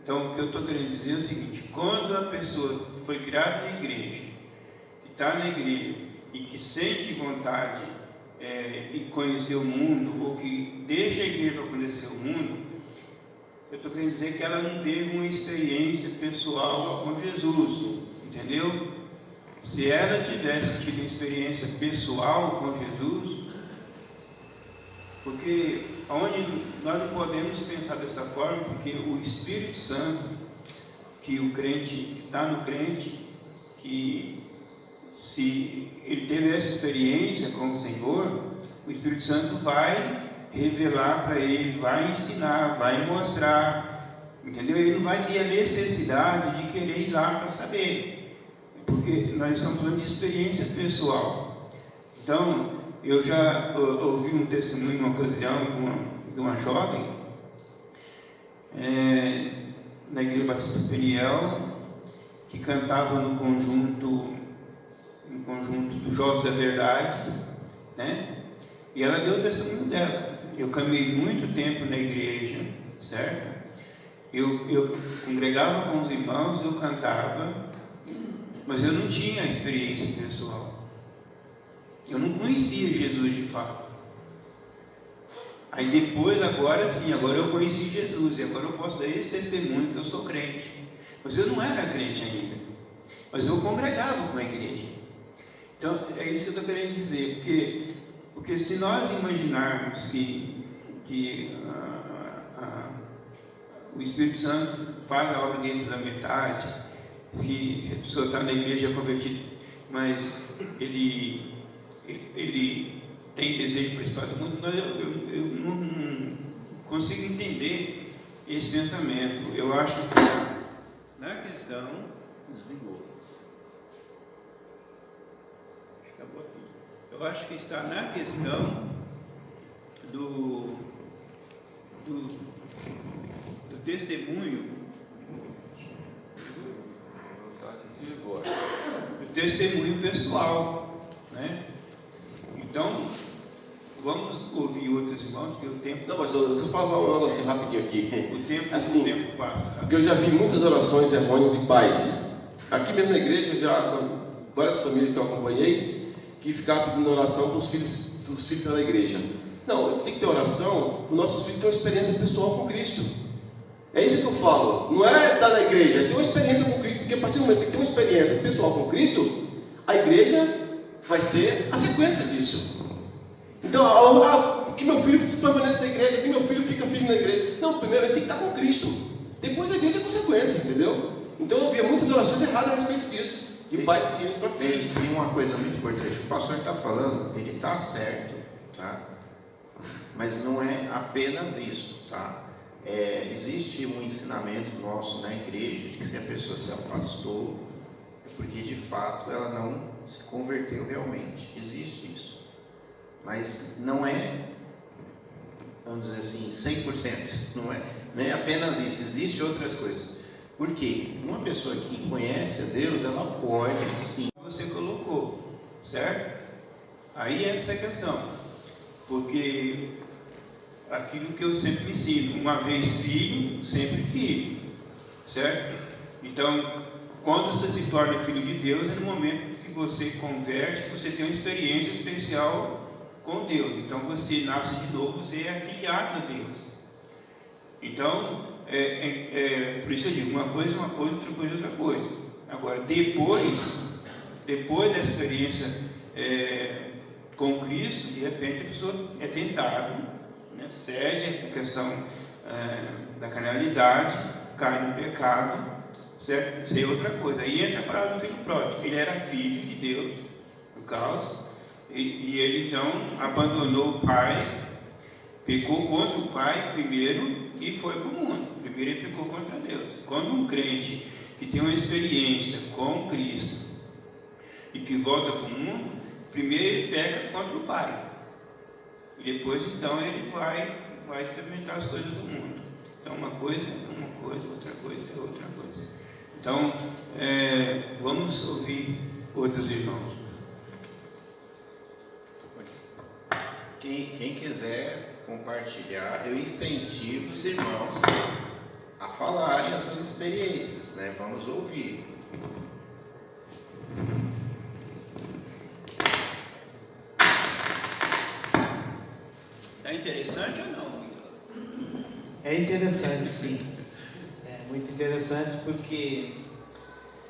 [SPEAKER 2] Então, o que eu estou querendo dizer é o seguinte: quando a pessoa foi criada na igreja, que está na igreja e que sente vontade de conhecer o mundo, ou que deixa a igreja para conhecer o mundo, eu estou querendo dizer que ela não teve uma experiência pessoal com Jesus, entendeu? Se ela tivesse tido uma experiência pessoal com Jesus, porque nós não podemos pensar dessa forma, porque o Espírito Santo, que o crente, está no crente, que se ele teve essa experiência com o Senhor, o Espírito Santo vai revelar para ele, vai ensinar, vai mostrar, entendeu? Ele não vai ter a necessidade de querer ir lá para saber, porque nós estamos falando de experiência pessoal. Então, eu já ouvi um testemunho, uma ocasião, de uma jovem, na igreja Batista Peniel, que cantava no conjunto dos Jovens da Verdade, né? E ela deu o testemunho dela. Eu caminhei muito tempo na igreja, certo? Eu congregava com os irmãos, eu cantava, mas eu não tinha experiência pessoal. Eu não conhecia Jesus de fato. Aí depois, agora sim, agora eu conheci Jesus, e agora eu posso dar esse testemunho que eu sou crente. Mas eu não era crente ainda, mas eu congregava com a igreja. Então, é isso que eu estou querendo dizer, porque se nós imaginarmos que o Espírito Santo faz a obra dele pela metade, que a pessoa está na igreja convertida, mas ele tem desejo para participar do mundo, eu não consigo entender esse pensamento. Eu acho que na questão... Desligou. Acabou aqui. Eu acho que está na questão do testemunho, do testemunho pessoal, né? Então, vamos ouvir outros irmãos, porque o tempo...
[SPEAKER 3] Não, mas eu estou falando um negócio rapidinho aqui.
[SPEAKER 2] O tempo passa.
[SPEAKER 3] Porque eu já vi muitas orações errôneas de pais. Aqui mesmo na igreja, várias famílias que eu acompanhei, que ficavam pedindo oração para os filhos que estão na igreja. Não, a gente tem que ter oração para os nossos filhos terem uma experiência pessoal com Cristo. É isso que eu falo. Não é estar na igreja, é ter uma experiência com Cristo, porque a partir do momento que tem uma experiência pessoal com Cristo, a igreja vai ser a sequência disso. Então, que meu filho permanece na igreja, que meu filho fica firme na igreja. Não, primeiro ele tem que estar com Cristo. Depois a igreja é consequência, entendeu? Então eu via muitas orações erradas a respeito disso. De pai pedindo isso para filho.
[SPEAKER 1] E uma coisa muito importante, o pastor está falando, ele está certo, tá? Mas não é apenas isso, tá? Existe um ensinamento nosso na igreja de que se a pessoa se afastou, é porque de fato ela não se converteu realmente. Existe isso. Mas não é, vamos dizer assim, 100%. Não é apenas isso, existem outras coisas. Por quê? Uma pessoa que conhece a Deus, ela pode sim.
[SPEAKER 2] Você colocou, certo? Aí é essa questão. Porque aquilo que eu sempre me ensino, uma vez filho, sempre filho, certo? Então, quando você se torna filho de Deus, é no momento que você converte, você tem uma experiência especial com Deus. Então você nasce de novo, você é afiliado a Deus. Então, por isso eu digo, uma coisa é uma coisa, outra coisa é outra coisa. Agora, depois da experiência com Cristo, de repente a pessoa é tentada, né, cede a questão da carnalidade, cai no pecado, certo? Isso é outra coisa. Aí entra a palavra do filho pródigo. Ele era filho de Deus, no caso, e ele então abandonou o pai, pecou contra o pai primeiro e foi para o mundo. Primeiro ele pecou contra Deus. Quando um crente que tem uma experiência com Cristo e que volta para o mundo, primeiro ele peca contra o pai. E depois, então, ele vai experimentar as coisas do mundo. Então, uma coisa é uma coisa, outra coisa é outra coisa. Então, vamos ouvir outros irmãos.
[SPEAKER 1] Quem quiser compartilhar, eu incentivo os irmãos a falarem as suas experiências, né? Vamos ouvir.
[SPEAKER 2] É interessante ou não?
[SPEAKER 4] É interessante, sim. É muito interessante porque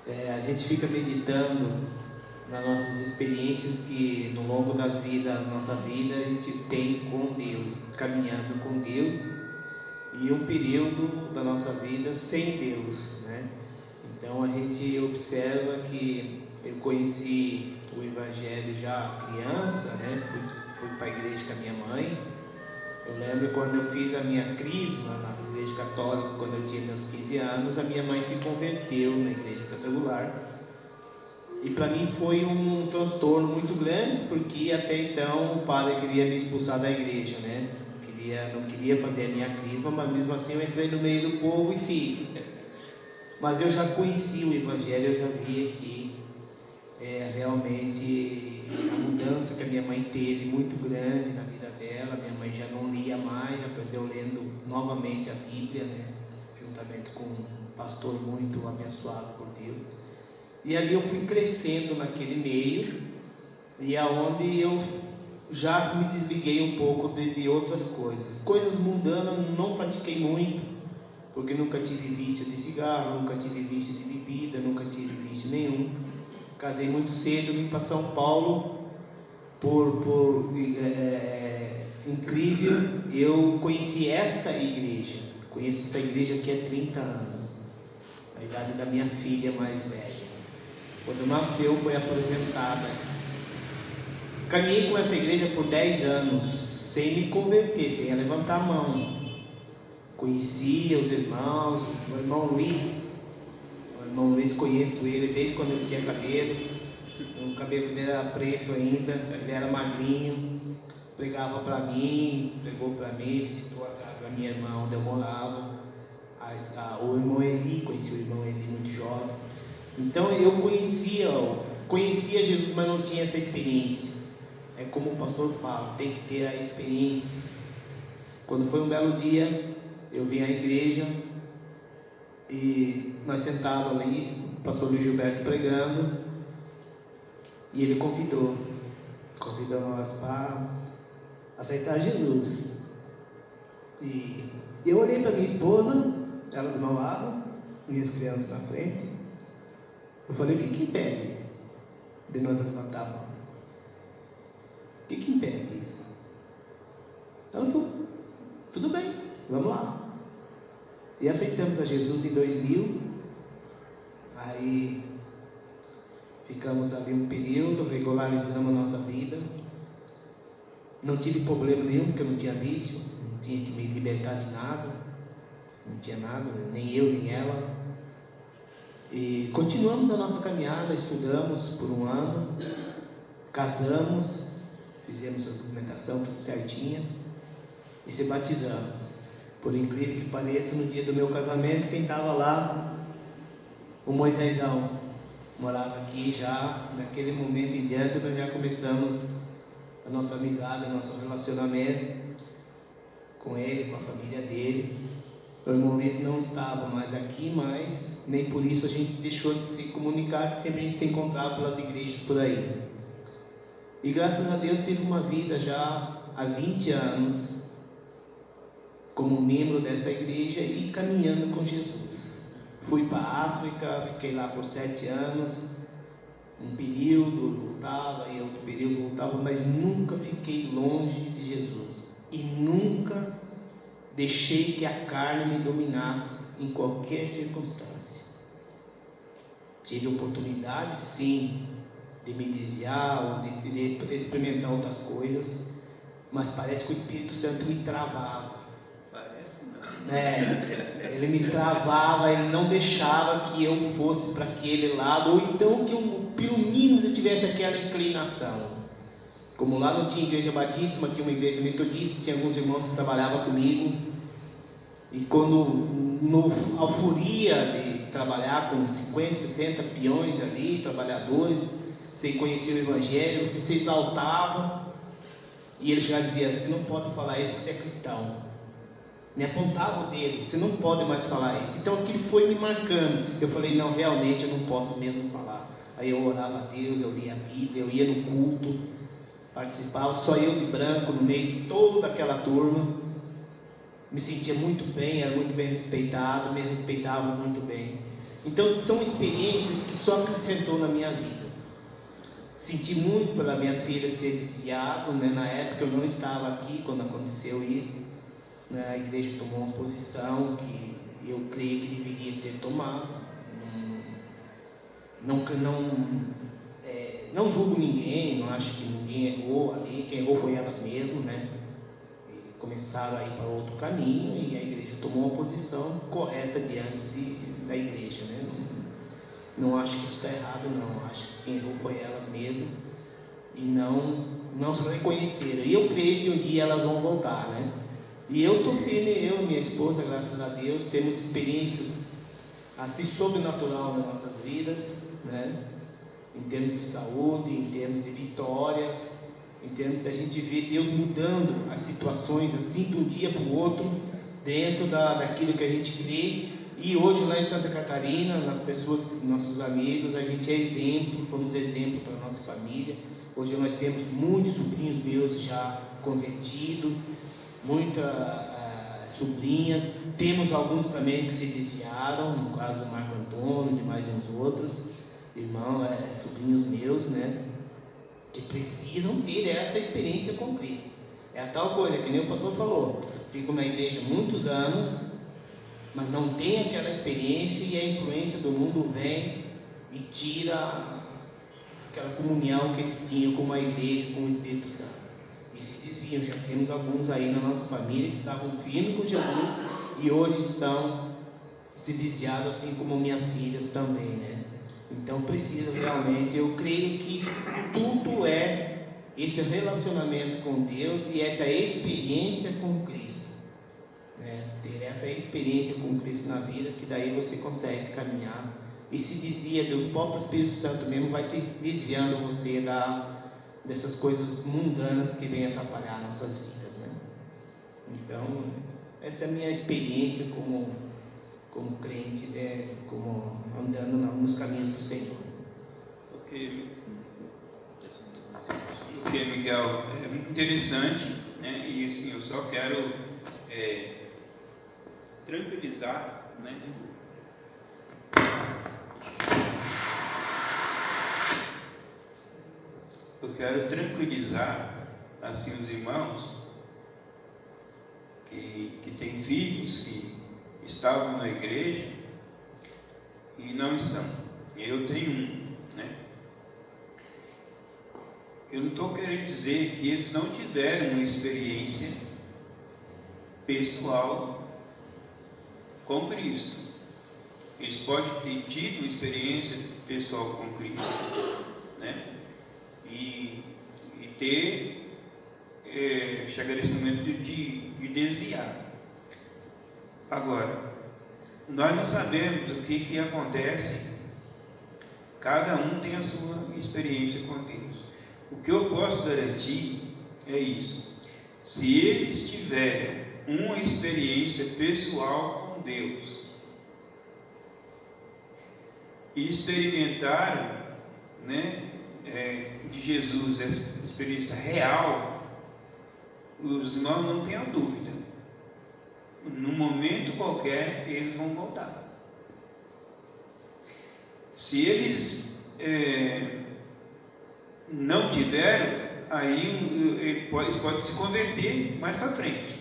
[SPEAKER 4] a gente fica meditando nas nossas experiências que no longo da nossa vida a gente tem com Deus, caminhando com Deus, e um período da nossa vida sem Deus, né? Então a gente observa que eu conheci o Evangelho já criança, né? Fui para a igreja com a minha mãe. Eu lembro quando eu fiz a minha crisma na igreja católica, quando eu tinha meus 15 anos, a minha mãe se converteu na igreja quadrangular. E para mim foi um transtorno muito grande, porque até então o padre queria me expulsar da igreja, né? Não queria fazer a minha crisma, mas mesmo assim eu entrei no meio do povo e fiz. Mas eu já conheci o Evangelho, eu já via que realmente a mudança que a minha mãe teve muito grande na vida dela. Minha mãe já não lia mais, aprendeu lendo novamente a Bíblia, né? Juntamente com um pastor muito abençoado por Deus. E ali eu fui crescendo naquele meio, e aonde eu já me desliguei um pouco de outras coisas mundanas. Não pratiquei muito, porque nunca tive vício de cigarro, nunca tive vício de bebida, nunca tive vício nenhum. Casei muito cedo, vim para São Paulo, incrível, eu conheci esta igreja, conheço esta igreja aqui há 30 anos, a idade da minha filha mais velha. Quando nasceu, foi apresentada. Caminhei com essa igreja por 10 anos, sem me converter, sem levantar a mão. Conhecia os irmãos, o irmão Luiz. O irmão Luiz, conheço ele desde quando eu tinha cabelo. O cabelo dele era preto ainda, ele era magrinho. Pregava para mim, pregou para mim, visitou a casa da minha irmã onde eu morava. O irmão Eli, conheci o irmão Eli muito jovem. Então eu conhecia Jesus, mas não tinha essa experiência. É como o pastor fala, tem que ter a experiência. Quando foi um belo dia, eu vim à igreja e nós sentávamos ali, o pastor Luiz Gilberto pregando, e ele convidou nós para aceitar Jesus. E eu olhei para minha esposa, ela do meu lado, minhas crianças na frente. Eu falei: o que impede de nós levantar a mão? O que impede isso? Ela falou: tudo bem, vamos lá. E aceitamos a Jesus em 2000. Aí ficamos ali um período, regularizamos a nossa vida. Não tive problema nenhum, porque eu não tinha vício, não tinha que me libertar de nada, não tinha nada, nem eu nem ela. E continuamos a nossa caminhada, estudamos por um ano, casamos, fizemos a documentação tudo certinha e se batizamos. Por incrível que pareça, no dia do meu casamento, quem estava lá? O Moisésão. Morava aqui já. Naquele momento em diante, nós já começamos a nossa amizade, o nosso relacionamento com ele, com a família dele. O irmão Luiz não estava mais aqui, mas nem por isso a gente deixou de se comunicar, que sempre a gente se encontrava pelas igrejas por aí. E graças a Deus tive uma vida já há 20 anos como membro desta igreja e caminhando com Jesus. Fui para a África, fiquei lá por 7 anos, um período voltava e outro período voltava, mas nunca fiquei longe de Jesus e nunca deixei que a carne me dominasse em qualquer circunstância. Tive oportunidade, sim, de me desviar ou de experimentar outras coisas, mas parece que o Espírito Santo me travava.
[SPEAKER 2] Parece não.
[SPEAKER 4] Ele me travava, ele não deixava que eu fosse para aquele lado, ou então que eu, pelo menos eu tivesse aquela inclinação. Como lá não tinha igreja batista, mas tinha uma igreja metodista, tinha alguns irmãos que trabalhavam comigo. E quando, a euforia de trabalhar com 50, 60 peões ali, trabalhadores, sem conhecer o Evangelho, você se exaltava. E ele já dizia: você não pode falar isso porque você é cristão. Me apontava o dedo: você não pode mais falar isso. Então aquilo foi me marcando. Eu falei: não, realmente eu não posso mesmo falar. Aí eu orava a Deus, eu lia a Bíblia, eu ia no culto, participava, só eu de branco no meio de toda aquela turma. Me sentia muito bem, era muito bem respeitado, me respeitava muito bem. Então são experiências que só acrescentou na minha vida. Senti muito pelas minhas filhas ser desviado, né? Na época eu não estava aqui quando aconteceu isso, né? A igreja tomou uma posição que eu creio que deveria ter tomado. Não julgo ninguém, não acho que ninguém errou ali, quem errou foi elas mesmas, né? E começaram a ir para outro caminho e a igreja tomou uma posição correta diante da igreja, né? Não acho que isso está errado, não. Acho que quem errou foi elas mesmas e não se reconheceram. E eu creio que um dia elas vão voltar, né? E eu estou firme, eu e minha esposa, graças a Deus, temos experiências assim sobrenatural nas nossas vidas, né? Em termos de saúde, em termos de vitórias, em termos da gente ver Deus mudando as situações assim de um dia para o outro, dentro daquilo que a gente crê. E hoje lá em Santa Catarina, nas pessoas, nossos amigos, a gente é exemplo, fomos exemplo para a nossa família. Hoje nós temos muitos sobrinhos meus já convertidos, muitas sobrinhas, temos alguns também que se desviaram, no caso do Marco Antônio, de mais uns outros irmãos, sobrinhos meus, né, que precisam ter essa experiência com Cristo. É a tal coisa, que nem o pastor falou, fico na igreja muitos anos, mas não tem aquela experiência e a influência do mundo vem e tira aquela comunhão que eles tinham com a igreja, com o Espírito Santo, e se desviam. Já temos alguns aí na nossa família que estavam firmes com Jesus e hoje estão se desviados, assim como minhas filhas também, né? Então precisa realmente, eu creio que tudo é esse relacionamento com Deus e essa experiência com Cristo, né? Ter essa experiência com Cristo na vida, que daí você consegue caminhar. E se desvia, Deus, o próprio Espírito Santo mesmo vai te desviando você dessas coisas mundanas que vêm atrapalhar nossas vidas, né? Então essa é a minha experiência como crente, né? Como andando nos caminhos do Senhor.
[SPEAKER 2] Ok, Miguel, é muito interessante, né? E assim, eu só quero tranquilizar, né? Eu quero tranquilizar assim os irmãos que têm filhos que estavam na igreja e não estão. Eu tenho um, né? Eu não estou querendo dizer que eles não tiveram uma experiência pessoal com Cristo. Eles podem ter tido uma experiência pessoal com Cristo, né? E ter chegar nesse momento de desviar. Agora, nós não sabemos o que acontece, cada um tem a sua experiência com Deus. O que eu posso garantir é isso: se eles tiverem uma experiência pessoal com Deus e experimentaram, né, de Jesus, essa experiência real, os irmãos não tenham dúvida, num momento qualquer eles vão voltar. Se eles não tiveram, aí ele pode se converter mais para frente,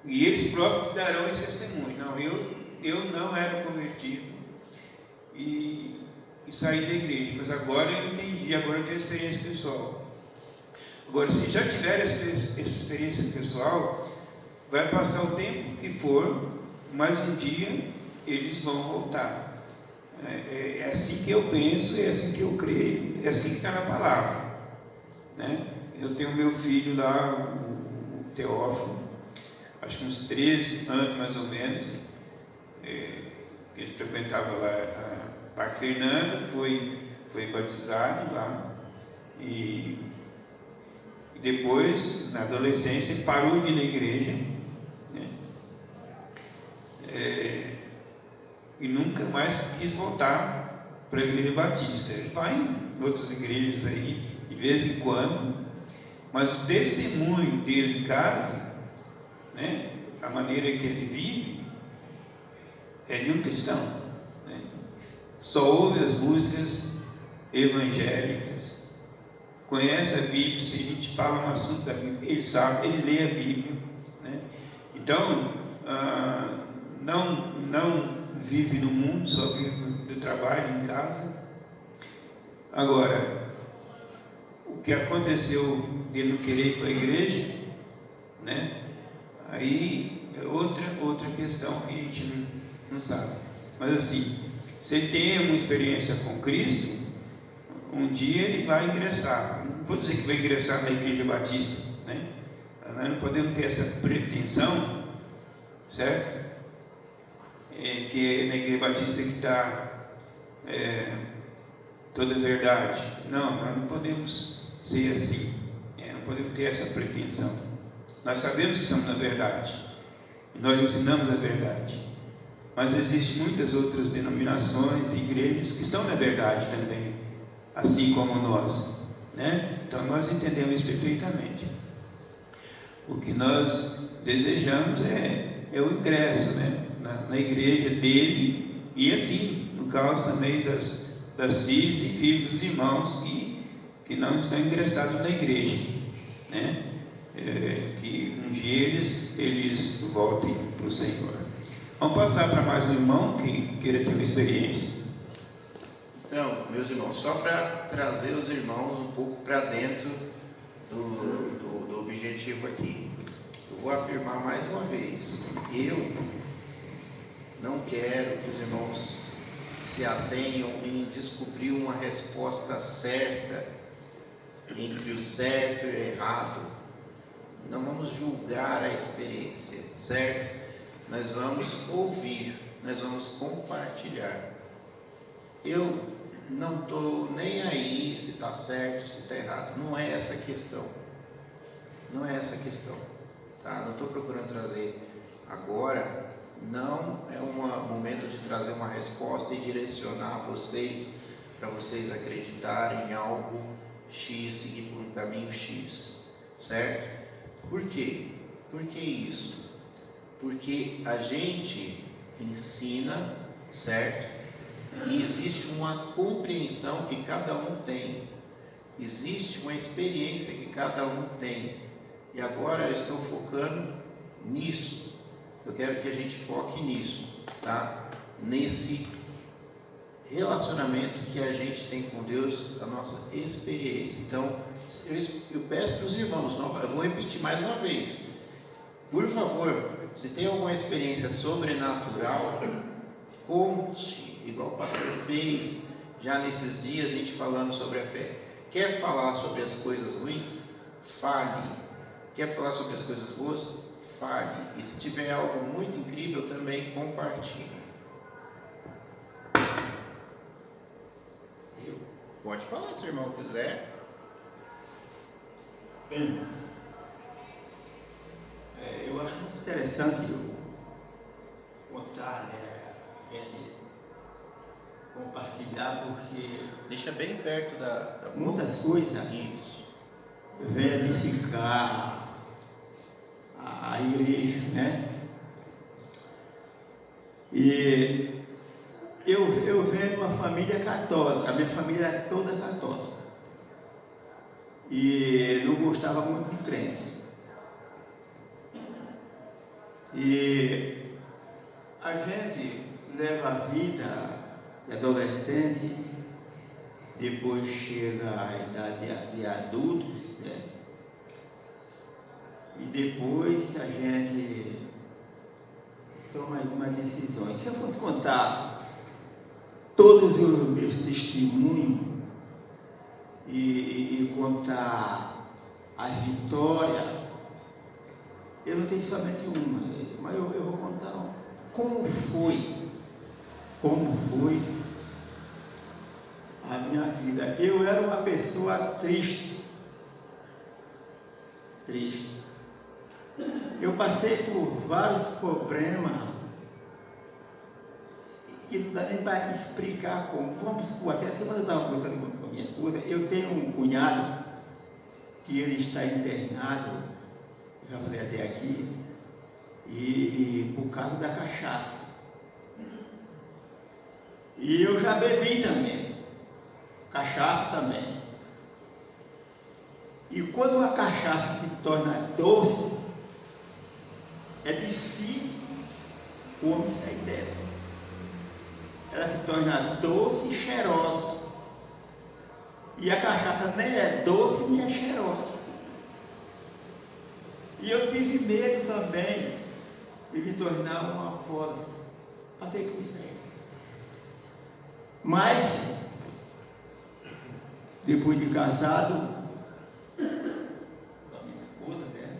[SPEAKER 2] e eles próprios darão esse testemunho: não, eu não era convertido e saí da igreja, mas agora eu entendi, agora eu tenho experiência pessoal. Agora, se já tiver essa experiência pessoal, vai passar o tempo que for, mas um dia eles vão voltar. É assim que eu penso, é assim que eu creio, é assim que está na palavra, né? Eu tenho meu filho lá, o Teófilo, acho que uns 13 anos mais ou menos, ele frequentava lá a Parque Fernando, foi batizado lá, e depois, na adolescência, ele parou de ir na igreja, né? E nunca mais quis voltar para a igreja batista. Ele vai em outras igrejas aí, de vez em quando, mas o testemunho dele em casa, né, a maneira que ele vive, é de um cristão, né? Só ouve as músicas evangélicas, conhece a Bíblia. Se a gente fala um assunto da Bíblia, ele sabe, ele lê a Bíblia, né? Então, não vive no mundo, só vive do trabalho em casa. Agora, o que aconteceu dele não querer ir para a igreja, né? Aí é outra questão que a gente não sabe. Mas assim, se ele tem uma experiência com Cristo, um dia ele vai ingressar. Não vou dizer que vai ingressar na igreja batista, né? Nós não podemos ter essa pretensão, certo? Que é na igreja batista que está toda a verdade. Não, nós não podemos ser assim, não podemos ter essa pretensão. Nós sabemos que estamos na verdade, e nós ensinamos a verdade, mas existem muitas outras denominações e igrejas que estão na verdade também, assim como nós, né? Então nós entendemos perfeitamente. O que nós desejamos é o ingresso, né, na igreja dele, e assim, no caso também das filhas e filhos dos irmãos que não estão ingressados na igreja, né? Que um dia eles voltem para o Senhor. Vamos passar para mais um irmão que queira ter uma experiência.
[SPEAKER 1] Então, meus irmãos, só para trazer os irmãos um pouco para dentro do objetivo aqui, eu vou afirmar mais uma vez: eu não quero que os irmãos se atenham em descobrir uma resposta certa entre o certo e o errado. Não vamos julgar a experiência, certo? Nós vamos ouvir, nós vamos compartilhar. Eu não estou nem aí se está certo, se está errado. Não é essa a questão. Não é essa a questão, tá? Não estou procurando trazer agora. Não é um momento de trazer uma resposta e direcionar vocês para vocês acreditarem em algo X, seguir por um caminho X, certo? Por quê? Por que isso? Porque a gente ensina, certo? E existe uma compreensão que cada um tem, existe uma experiência que cada um tem, e agora eu estou focando nisso. Eu quero que a gente foque nisso, tá? Nesse relacionamento que a gente tem com Deus, a nossa experiência. Então, eu peço para os irmãos, eu vou repetir mais uma vez, por favor, se tem alguma experiência sobrenatural, conte, igual o pastor fez já nesses dias, a gente falando sobre a fé. Quer falar sobre as coisas ruins? Fale. Quer falar sobre as coisas boas? Fale. E se tiver algo muito incrível, também compartilhe. Pode falar, se o irmão quiser.
[SPEAKER 5] Bem, eu acho muito interessante eu contar, né, a gente compartilhar, porque
[SPEAKER 1] Deixa bem perto da boca.
[SPEAKER 5] muitas coisas
[SPEAKER 1] Isso.
[SPEAKER 5] vêm edificar a igreja, né? E eu venho de uma família católica, a minha família era toda católica. E não gostava muito de crente. E a gente leva a vida de adolescente, depois chega a idade de adultos, né? E depois a gente toma algumas decisões. Se eu fosse contar todos os meus testemunhos, e com contar as vitórias, eu não tenho somente uma, mas eu vou contar como foi a minha vida. Eu era uma pessoa triste. Eu passei por vários problemas que não dá nem para explicar como. Vamos supor, assim, quando eu estava conversando com a minha esposa, eu tenho um cunhado que ele está internado, já falei até aqui, e por causa da cachaça. E eu já bebi também, cachaça também. E quando a cachaça se torna doce, é difícil o homem sair dela. Ela se torna doce e cheirosa. E a cachaça nem é doce nem é cheirosa. E eu tive medo também de me tornar uma alcoólatra. Passei por isso aí. Mas, depois de casado, com a minha esposa, né?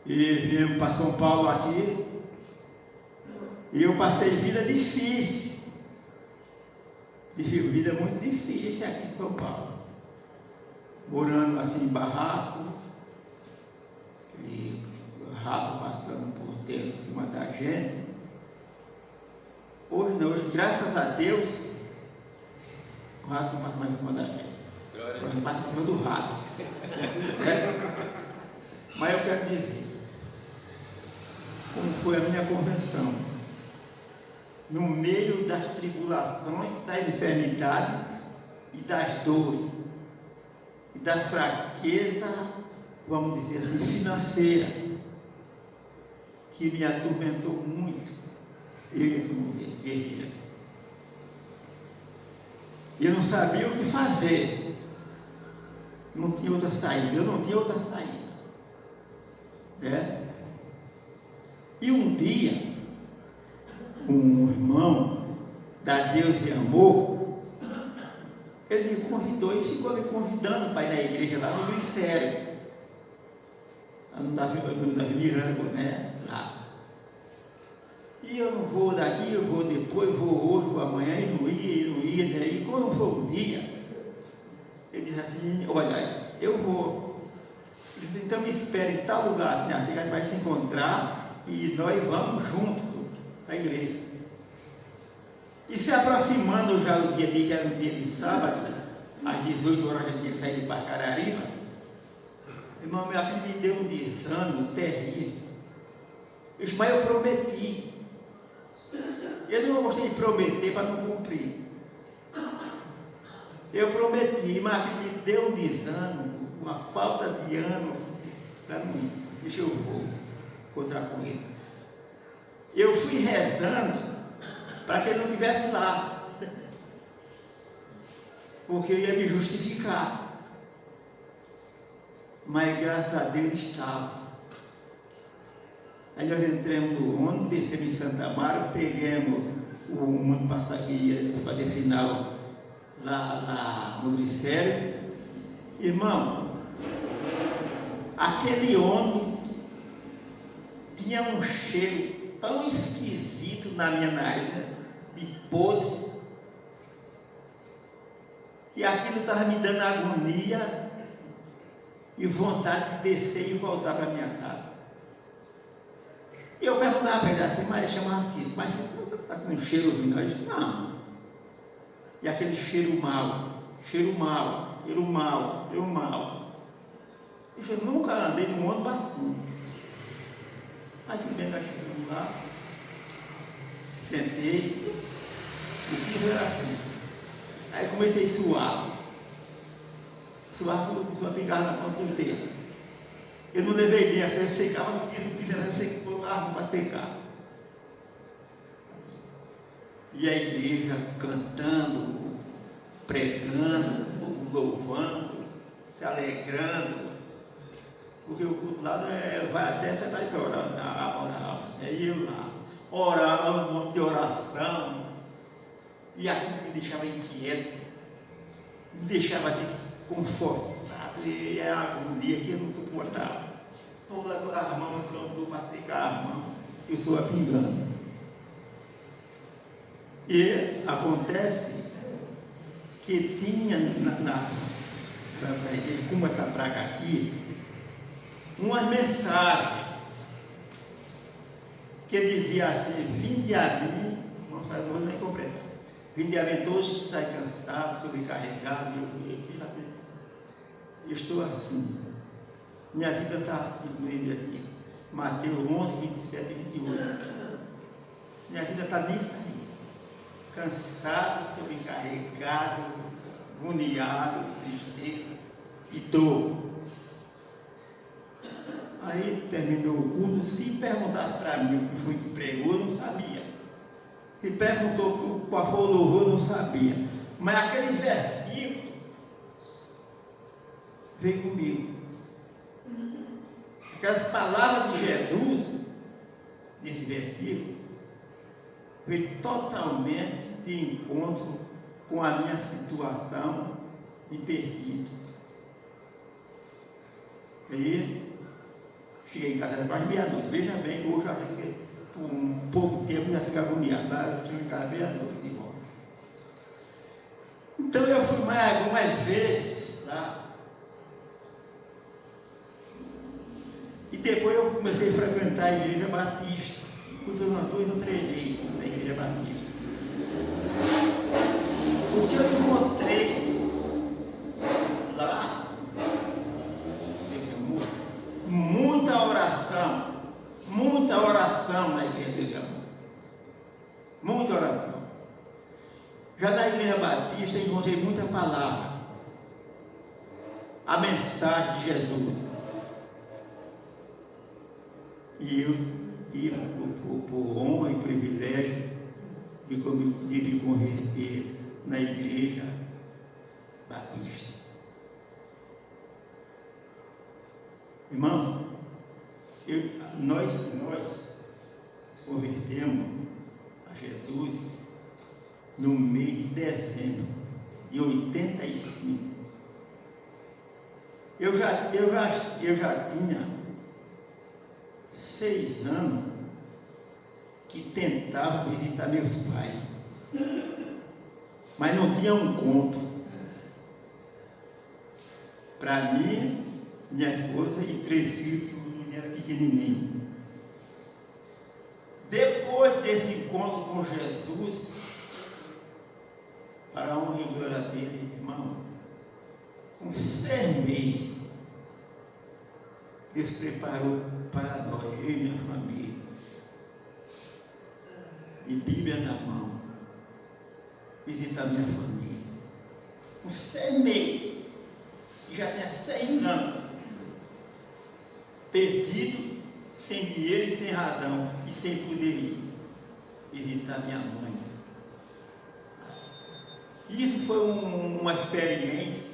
[SPEAKER 5] E viemos para São Paulo aqui, e eu passei vida difícil. Vida muito difícil aqui em São Paulo. Morando assim em barraco, e rato passando por dentro em cima da gente. Hoje não, hoje, graças a Deus, o rato não passa mais em cima da gente. Hoje passa em cima do rato. Mas eu quero dizer como foi a minha conversão. No meio das tribulações, das enfermidades e das dores, e das fraquezas, vamos dizer assim, financeiras, que me atormentou muito. Eu e essa mulher, guerreira. Eu não sabia o que fazer. Não tinha outra saída. Eu não tinha outra saída. É? E um dia, um irmão da Deus e Amor, ele me convidou e ficou me convidando para ir na igreja lá no Glicério. No Davi Miranda, né? Lá. E eu não vou daqui, eu vou depois, vou hoje, vou amanhã, e não ia, né? E quando foi um dia, ele disse assim, olha, eu vou. Ele disse, então me espere em tal lugar, assim, a gente vai se encontrar e nós vamos juntos à igreja. E se aproximando já o dia que era um dia de sábado, às 18 horas a gente sair de Pacaraíba, irmão, meu filho me deu um desânimo terrível. Eu disse, mas eu prometi. Eu não gostei de prometer para não cumprir. Eu prometi, mas me deu um desânimo, uma falta de ânimo para não ir. Deixa eu vou encontrar com ele. Eu fui rezando para que ele não estivesse lá, porque eu ia me justificar. Mas graças a Deus estava. Aí nós entramos no ônibus, descemos em Santa Amaro, pegamos o ônibus passageiro para fazer final lá no Glicério. Irmão, aquele ônibus tinha um cheiro tão esquisito na minha narina, de podre, que aquilo estava me dando agonia e vontade de descer e voltar para minha casa. E eu perguntava para ele assim, mas chamava assim, mas está com um cheiro ruim? Eu disse, não. E aquele cheiro mau. Eu nunca andei num ônibus assim. Aí também nós chegamos lá, sentei, o piso era assim. Aí comecei a suar. Começou a pingar na ponta do dedo. Eu não levei bem, assim, eu secava no piso era seco, colocava para secar. E a igreja cantando, pregando, louvando, se alegrando, porque o culto lá vai até 7 horas, aí eu lá, orava, um monte de oração, e aquilo me deixava inquieto, me deixava confortado, e é um dia que eu não suportava. Vou lá com as mãos no chão, vou para secar as mãos, eu sou a pingando. E acontece que tinha como essa praga aqui, uma mensagem que dizia assim: vinde a mim, não vou nem completar, vinde a mim todos que estão cansados, sobrecarregados. Eu estou assim, minha vida está assim, com ele aqui. Mateus 11, 27 e 28. Minha vida está nisso aí, cansado, sobrecarregado, agoniado, tristeza e dor. Aí terminou o culto. Se perguntasse para mim o que foi que pregou, eu não sabia. Se perguntou qual foi o louvor, eu não sabia. Mas aquele versículo veio comigo. Aquelas palavras de Jesus, desse versículo, veio totalmente de encontro com a minha situação de perdido. Aí cheguei em casa quase meia-noite. Veja bem, hoje já fiquei, por um pouco tempo já fiquei agoniado, mas eu cheguei em casa meia-noite de volta. Então eu fui mais algumas vezes lá. E depois eu comecei a frequentar a igreja batista. Escutei umas 2 ou 3 vezes na igreja batista. O que eu encontrei lá, muita oração na igreja de Deus. Muita oração. Já na igreja batista encontrei muita palavra. A mensagem de Jesus. E eu tive por honra e privilégio de me converter na igreja batista. Irmão, nós convertemos a Jesus no mês de dezembro de 85. Eu já tinha 6 anos que tentava visitar meus pais, mas não tinha um conto. Para mim, minha esposa e 3 filhos, que o menino era pequenininho. Depois desse encontro com Jesus, para a honra e glória dele, irmão, com 6 meses, Deus preparou para nós, eu e minha família, de Bíblia na mão, visitar minha família. Com 6 meses, já tinha 6 anos, perdido, sem dinheiro e sem razão, e sem poder ir visitar minha mãe. Isso foi uma experiência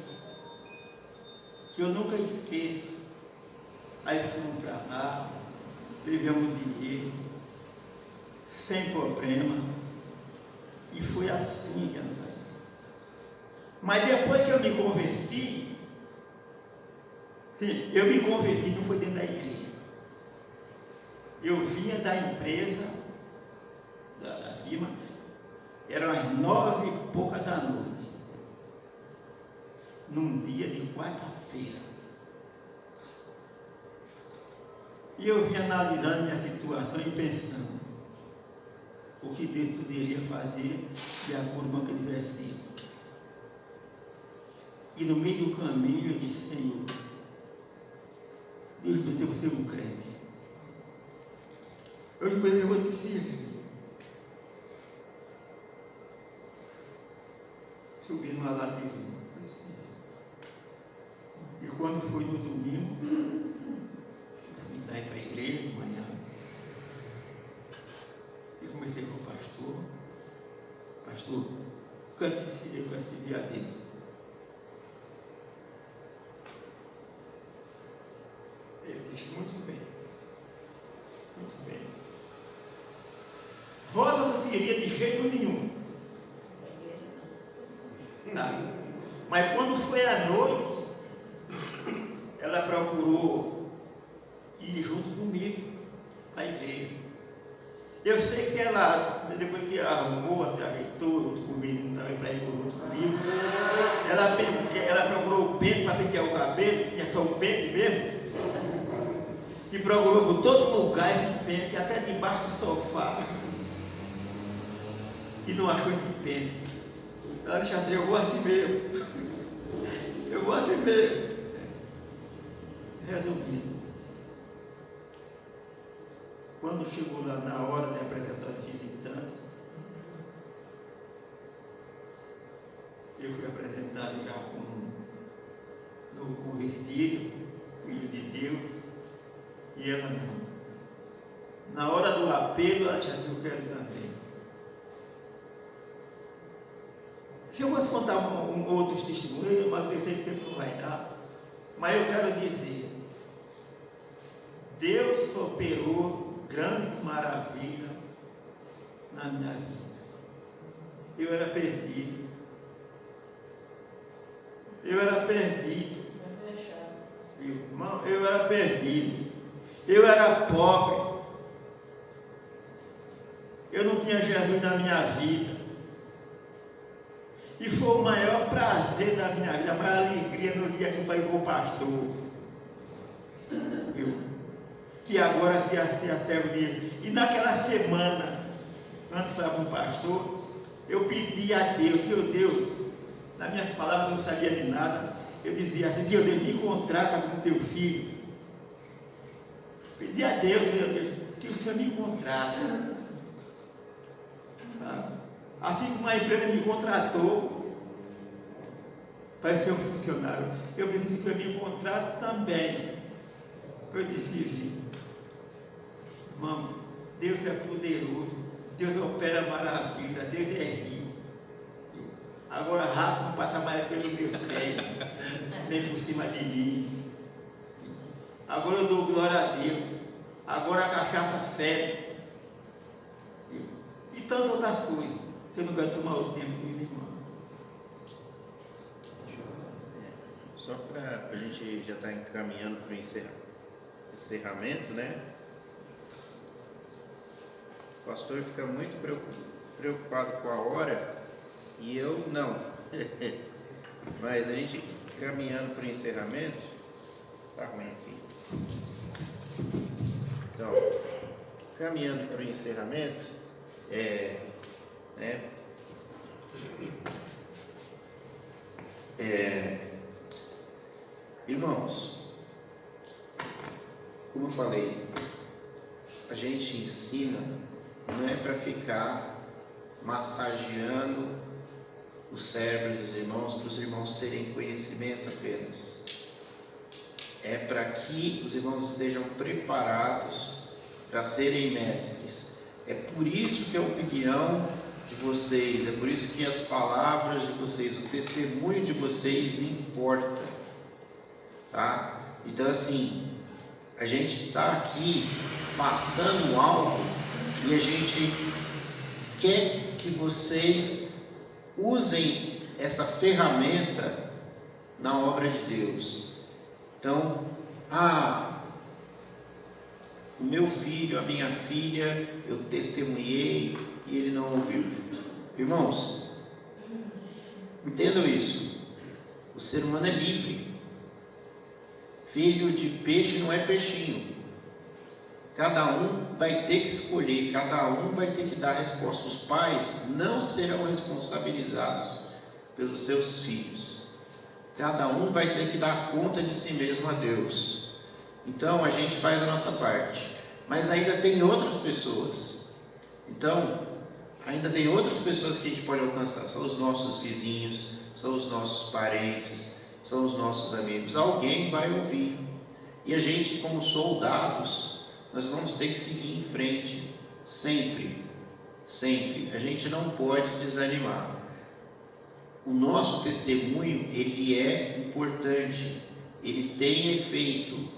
[SPEAKER 5] que eu nunca esqueço. Aí fomos para lá, levamos dinheiro, sem problema, e foi assim que eu saí. Mas depois que eu me converti, sim, eu me converti, não foi dentro da igreja. Eu vinha da empresa, da firma, eram as 9 e pouca da noite, num dia de quarta-feira. E eu vinha analisando minha situação e pensando o que Deus poderia fazer de acordo com aquele versículo. E no meio do caminho eu disse: Senhor, Deus me deu você um crente. Eu depois eu vou te servir. Subi numa ladeira. E quando foi no domingo, fui daí para a igreja de manhã. E comecei com o pastor. Pastor, eu quero servir a Deus. Ele disse: muito bem. Muito bem. Rosa não teria de jeito nenhum. Não. Mas quando foi à noite, ela procurou ir junto comigo para a igreja. Eu sei que ela, depois que arrumou, se ajeitou junto comigo, também para ir junto comigo, ela procurou o pente para pentear o cabelo, tinha só o pente mesmo, e procurou por todo lugar esse pente, até debaixo do sofá, e não achou esse pente. Ela disse assim: eu vou assim mesmo, eu vou assim mesmo. Resumindo, quando chegou lá na hora de apresentar os visitantes, eu fui apresentado já com vestido, filho de Deus, e ela não. Na hora do apelo, ela disse: eu quero também. Se eu fosse contar outros testemunhos, mas o terceiro tempo não vai dar, mas eu quero dizer, Deus operou grandes maravilhas na minha vida. Eu era perdido. Irmão, eu era perdido. Eu era pobre. Eu não tinha Jesus na minha vida. E foi o maior prazer da minha vida, a maior alegria no dia que eu falei com o pastor. Que agora se a servo dele. E naquela semana, antes de falar com o pastor, eu pedi a Deus: meu Deus, nas minhas palavras eu não sabia de nada, eu dizia assim: meu Deus, me contrata com teu filho. Pedi a Deus, meu Deus, que o Senhor me contrate. Assim como a empresa me contratou para ser um funcionário, eu preciso que o Senhor me contrate também. Eu disse: irmão, Deus é poderoso, Deus opera maravilha, Deus é rico. Agora rato não passa mais pelos meus pés, nem por cima de mim. Agora eu dou glória a Deus. Agora a cachaça fede. E tantas outras coisas. Eu não quero tomar o tempo dos irmãos.
[SPEAKER 1] Só para a gente já estar encaminhando para o encerramento, né? O pastor fica muito preocupado com a hora e eu não. Mas a gente caminhando para o encerramento, tá ruim aqui. Então, caminhando para o encerramento, irmãos, como eu falei, a gente ensina, não é para ficar massageando o cérebro dos irmãos, para os irmãos terem conhecimento apenas. É para que os irmãos estejam preparados para serem mestres. É por isso que a opinião de vocês, é por isso que as palavras de vocês, o testemunho de vocês importa, tá? Então assim, a gente está aqui passando algo e a gente quer que vocês usem essa ferramenta na obra de Deus. Então, o meu filho, a minha filha, eu testemunhei e ele não ouviu. Irmãos, entendam isso. O ser humano é livre. Filho de peixe não é peixinho. Cada um vai ter que escolher, cada um vai ter que dar a resposta. Os pais não serão responsabilizados pelos seus filhos. Cada um vai ter que dar conta de si mesmo a Deus. Então a gente faz a nossa parte. Mas ainda tem outras pessoas. Então, ainda tem outras pessoas que a gente pode alcançar. São os nossos vizinhos, são os nossos parentes, são os nossos amigos. Alguém vai ouvir. E a gente, como soldados, nós vamos ter que seguir em frente. Sempre. Sempre. A gente não pode desanimar. O nosso testemunho, ele é importante. Ele tem efeito.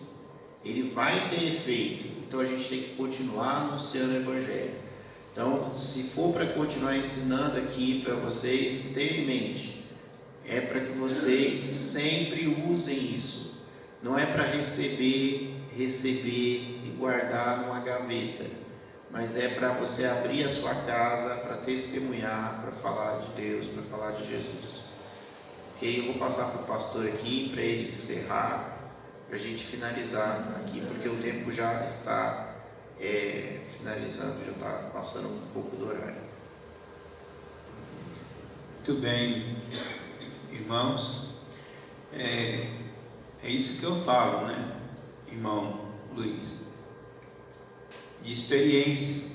[SPEAKER 1] Ele vai ter efeito. Então a gente tem que continuar anunciando o Evangelho. Então, se for para continuar ensinando aqui para vocês, tenham em mente, é para que vocês sempre usem isso. Não é para receber e guardar numa gaveta, mas é para você abrir a sua casa para testemunhar, para falar de Deus, para falar de Jesus. Ok? Eu vou passar para o pastor aqui, para ele encerrar, para a gente finalizar aqui, porque o tempo já está finalizando, já está passando um pouco do horário.
[SPEAKER 2] Muito bem, irmãos, é isso que eu falo, né, irmão Luiz, de experiência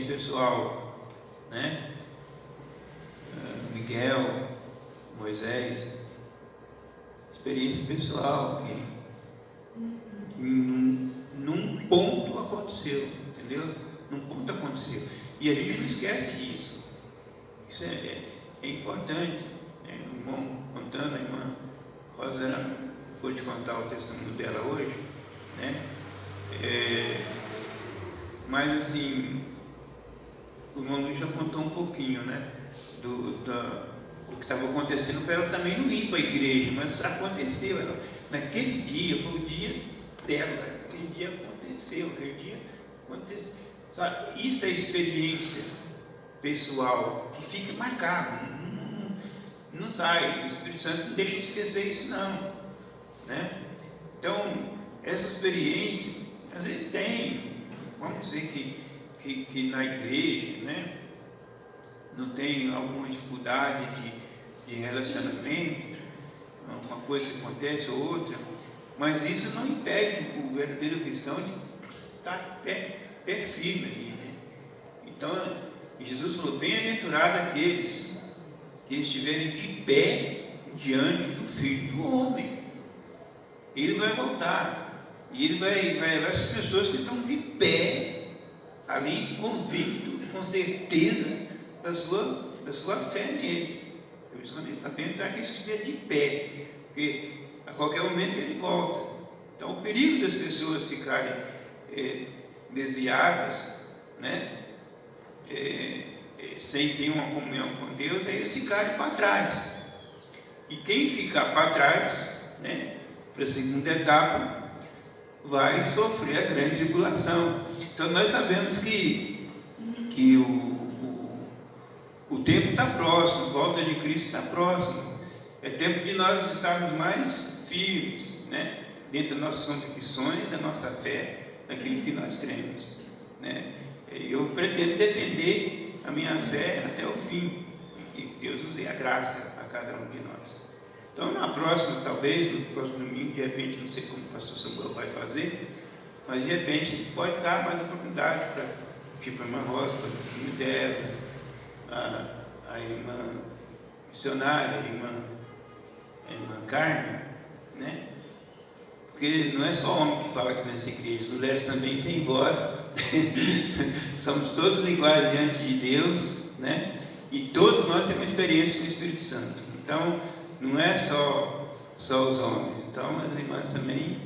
[SPEAKER 2] pessoal, né? Miguel, Moisés, experiência pessoal, que num ponto aconteceu, entendeu? Num ponto aconteceu, e a gente não esquece disso. Isso é importante, né? O irmão contando, a irmã Rosa pôde contar o testemunho dela hoje, né? Mas assim, o irmão Luiz já contou um pouquinho, né? Do que estava acontecendo para ela também não ir para a igreja, mas aconteceu. Naquele dia, foi o dia dela, aquele dia aconteceu. Sabe? Isso é experiência pessoal que fica marcado, não sai. O Espírito Santo não deixa de esquecer isso, não, né? Então, essa experiência, às vezes tem, vamos dizer que na igreja, né, não tem alguma dificuldade de relacionamento, uma coisa que acontece ou outra, mas isso não impede o verdadeiro cristão de estar pé firme ali, né? Então, Jesus falou: bem-aventurado aqueles que estiverem de pé diante do Filho do Homem. Ele vai voltar e ele vai levar essas pessoas que estão de pé ali, convicto, com certeza da sua fé nele. Por isso, quando ele está bem-aventurado aqueles que estiverem de pé, porque a qualquer momento ele volta. Então, o perigo das pessoas ficarem desviadas, né? Sem ter uma comunhão com Deus, é eles ficarem para trás. E quem ficar para trás, né, para a segunda etapa, vai sofrer a grande tribulação. Então nós sabemos que o tempo está próximo, a volta de Cristo está próximo. É tempo de nós estarmos mais firmes, né, dentro das nossas convicções, da nossa fé, naquilo que nós cremos, né? Eu pretendo defender a minha fé até o fim, e Deus nos dê a graça a cada um de nós. Então, na próxima, talvez, no próximo domingo, de repente, não sei como o pastor Samuel vai fazer, mas de repente pode dar mais oportunidade para, tipo, a irmã Rosa, para o testemunho dela, a irmã missionária, a irmã Carmen, né? Porque não é só homem que fala aqui nessa igreja, as mulheres também têm voz. Somos todos iguais diante de Deus, né? E todos nós temos experiência com o Espírito Santo. Então, não é só os homens. Então, as irmãs também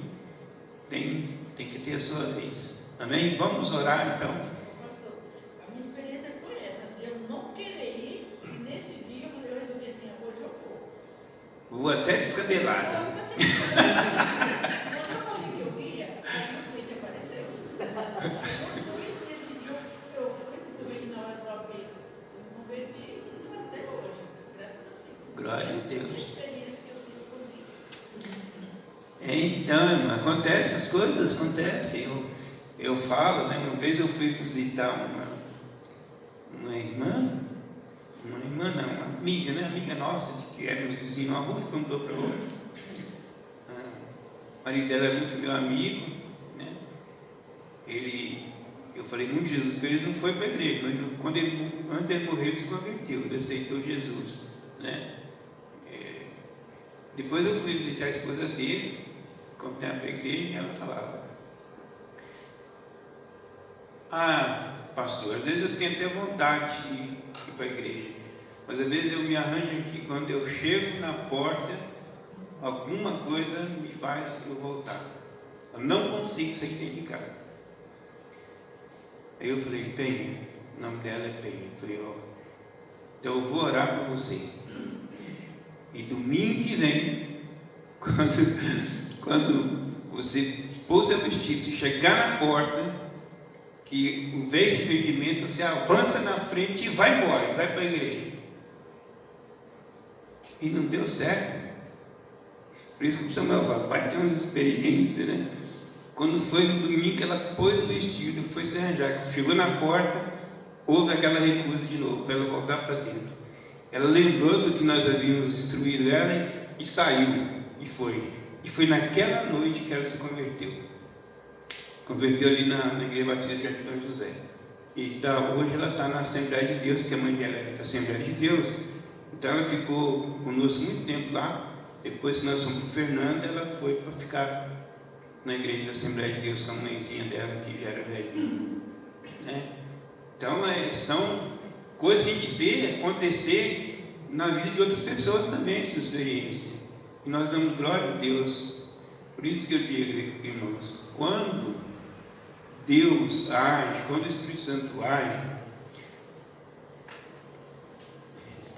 [SPEAKER 2] têm que ter a sua vez. Amém? Vamos orar, então.
[SPEAKER 6] Pastor, a minha experiência foi essa, eu não querer ir, e nesse dia eu resolvi assim: hoje eu vou.
[SPEAKER 2] Vou até descabelar.
[SPEAKER 6] Quando eu falei que eu ia, o cliente apareceu. Eu fui, nesse dia eu fui que na hora do apelo, eu converti até hoje, graças a Deus.
[SPEAKER 2] Glória a Deus.
[SPEAKER 6] Essa é a experiência que eu tive comigo.
[SPEAKER 2] Então, irmã, acontece, essas coisas acontecem. Eu falo, né? Uma vez eu fui visitar uma irmã não, uma amiga, né? Amiga nossa, que era nos vizinhos, uma rua que mudou para outra. O marido dela é muito meu amigo, né? Eu falei muito de Jesus, porque ele não foi para a igreja, mas antes dele morrer, ele se converteu, ele aceitou Jesus, né? Depois eu fui visitar a esposa dele, contei para a igreja, e ela falava: pastor, às vezes eu tenho até vontade de ir para a igreja, mas às vezes eu me arranjo aqui, quando eu chego na porta, alguma coisa me faz eu voltar. Eu não consigo sair dentro de casa. Aí eu falei: Penha, o nome dela é Penha. Eu falei: então eu vou orar por você. E domingo que vem, quando você pôr seu vestido e chegar na porta, que em vez de impedimento, você avança na frente e vai embora, vai para a igreja. E não deu certo. Por isso que o Samuel fala, pai, tem umas experiências, né? Quando foi no domingo que ela pôs o vestido, foi se arranjar, chegou na porta, houve aquela recusa de novo, para ela voltar para dentro. Ela lembrou do que nós havíamos instruído ela e saiu, e foi. E foi naquela noite que ela se converteu. Converteu ali na Igreja Batista de Jardim José. E hoje ela está na Assembleia de Deus, que a mãe dela é da Assembleia de Deus. Então ela ficou conosco muito tempo lá. Depois que nós fomos para Fernanda, ela foi para ficar na Igreja da Assembleia de Deus com a mãezinha dela, que já era velhinha. Né? Então são coisas que a gente vê acontecer na vida de outras pessoas também, essa experiência. E nós damos glória a Deus. Por isso que eu digo, irmãos, quando Deus age, quando o Espírito Santo age,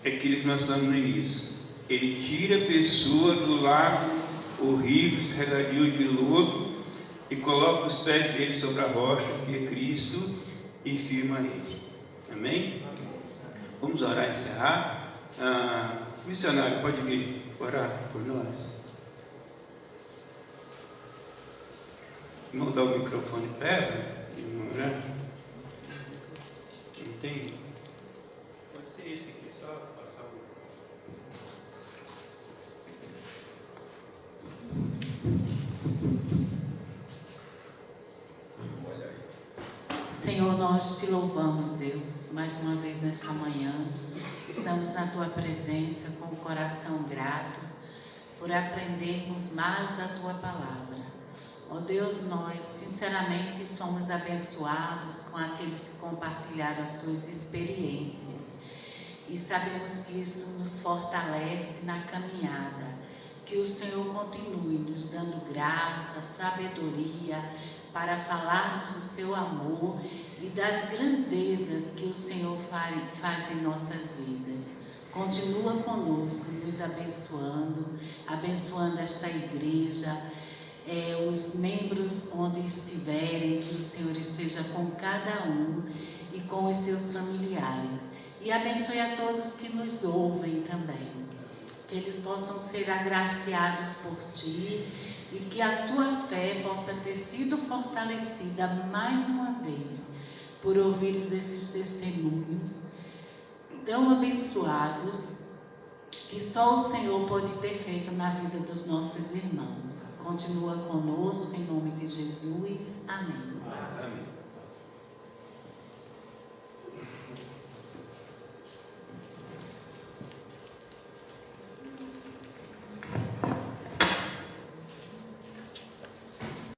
[SPEAKER 2] é aquilo que nós falamos no início. Ele tira a pessoa do lago horrível, carregadio de lodo, e coloca os pés dele sobre a rocha, que é Cristo, e firma ele. Amém? Vamos orar e encerrar. Missionário, pode vir orar por nós. Vamos dar o microfone perto e vamos orar. Não tem? Pode ser esse aqui, só passar o.
[SPEAKER 7] Senhor, nós te louvamos, Deus, mais uma vez nesta manhã. Estamos na tua presença com o coração grato por aprendermos mais da tua palavra. Ó Deus, nós sinceramente somos abençoados com aqueles que compartilharam as suas experiências e sabemos que isso nos fortalece na caminhada. Que o Senhor continue nos dando graça, sabedoria para falarmos do seu amor e das grandezas que o Senhor faz em nossas vidas. Continua conosco, nos abençoando esta igreja, os membros onde estiverem, que o Senhor esteja com cada um e com os seus familiares. E abençoe a todos que nos ouvem também. Que eles possam ser agraciados por Ti e que a sua fé possa ter sido fortalecida mais uma vez por ouvir esses testemunhos tão abençoados que só o Senhor pode ter feito na vida dos nossos irmãos. Continua conosco em nome de Jesus. Amém.
[SPEAKER 2] Amém.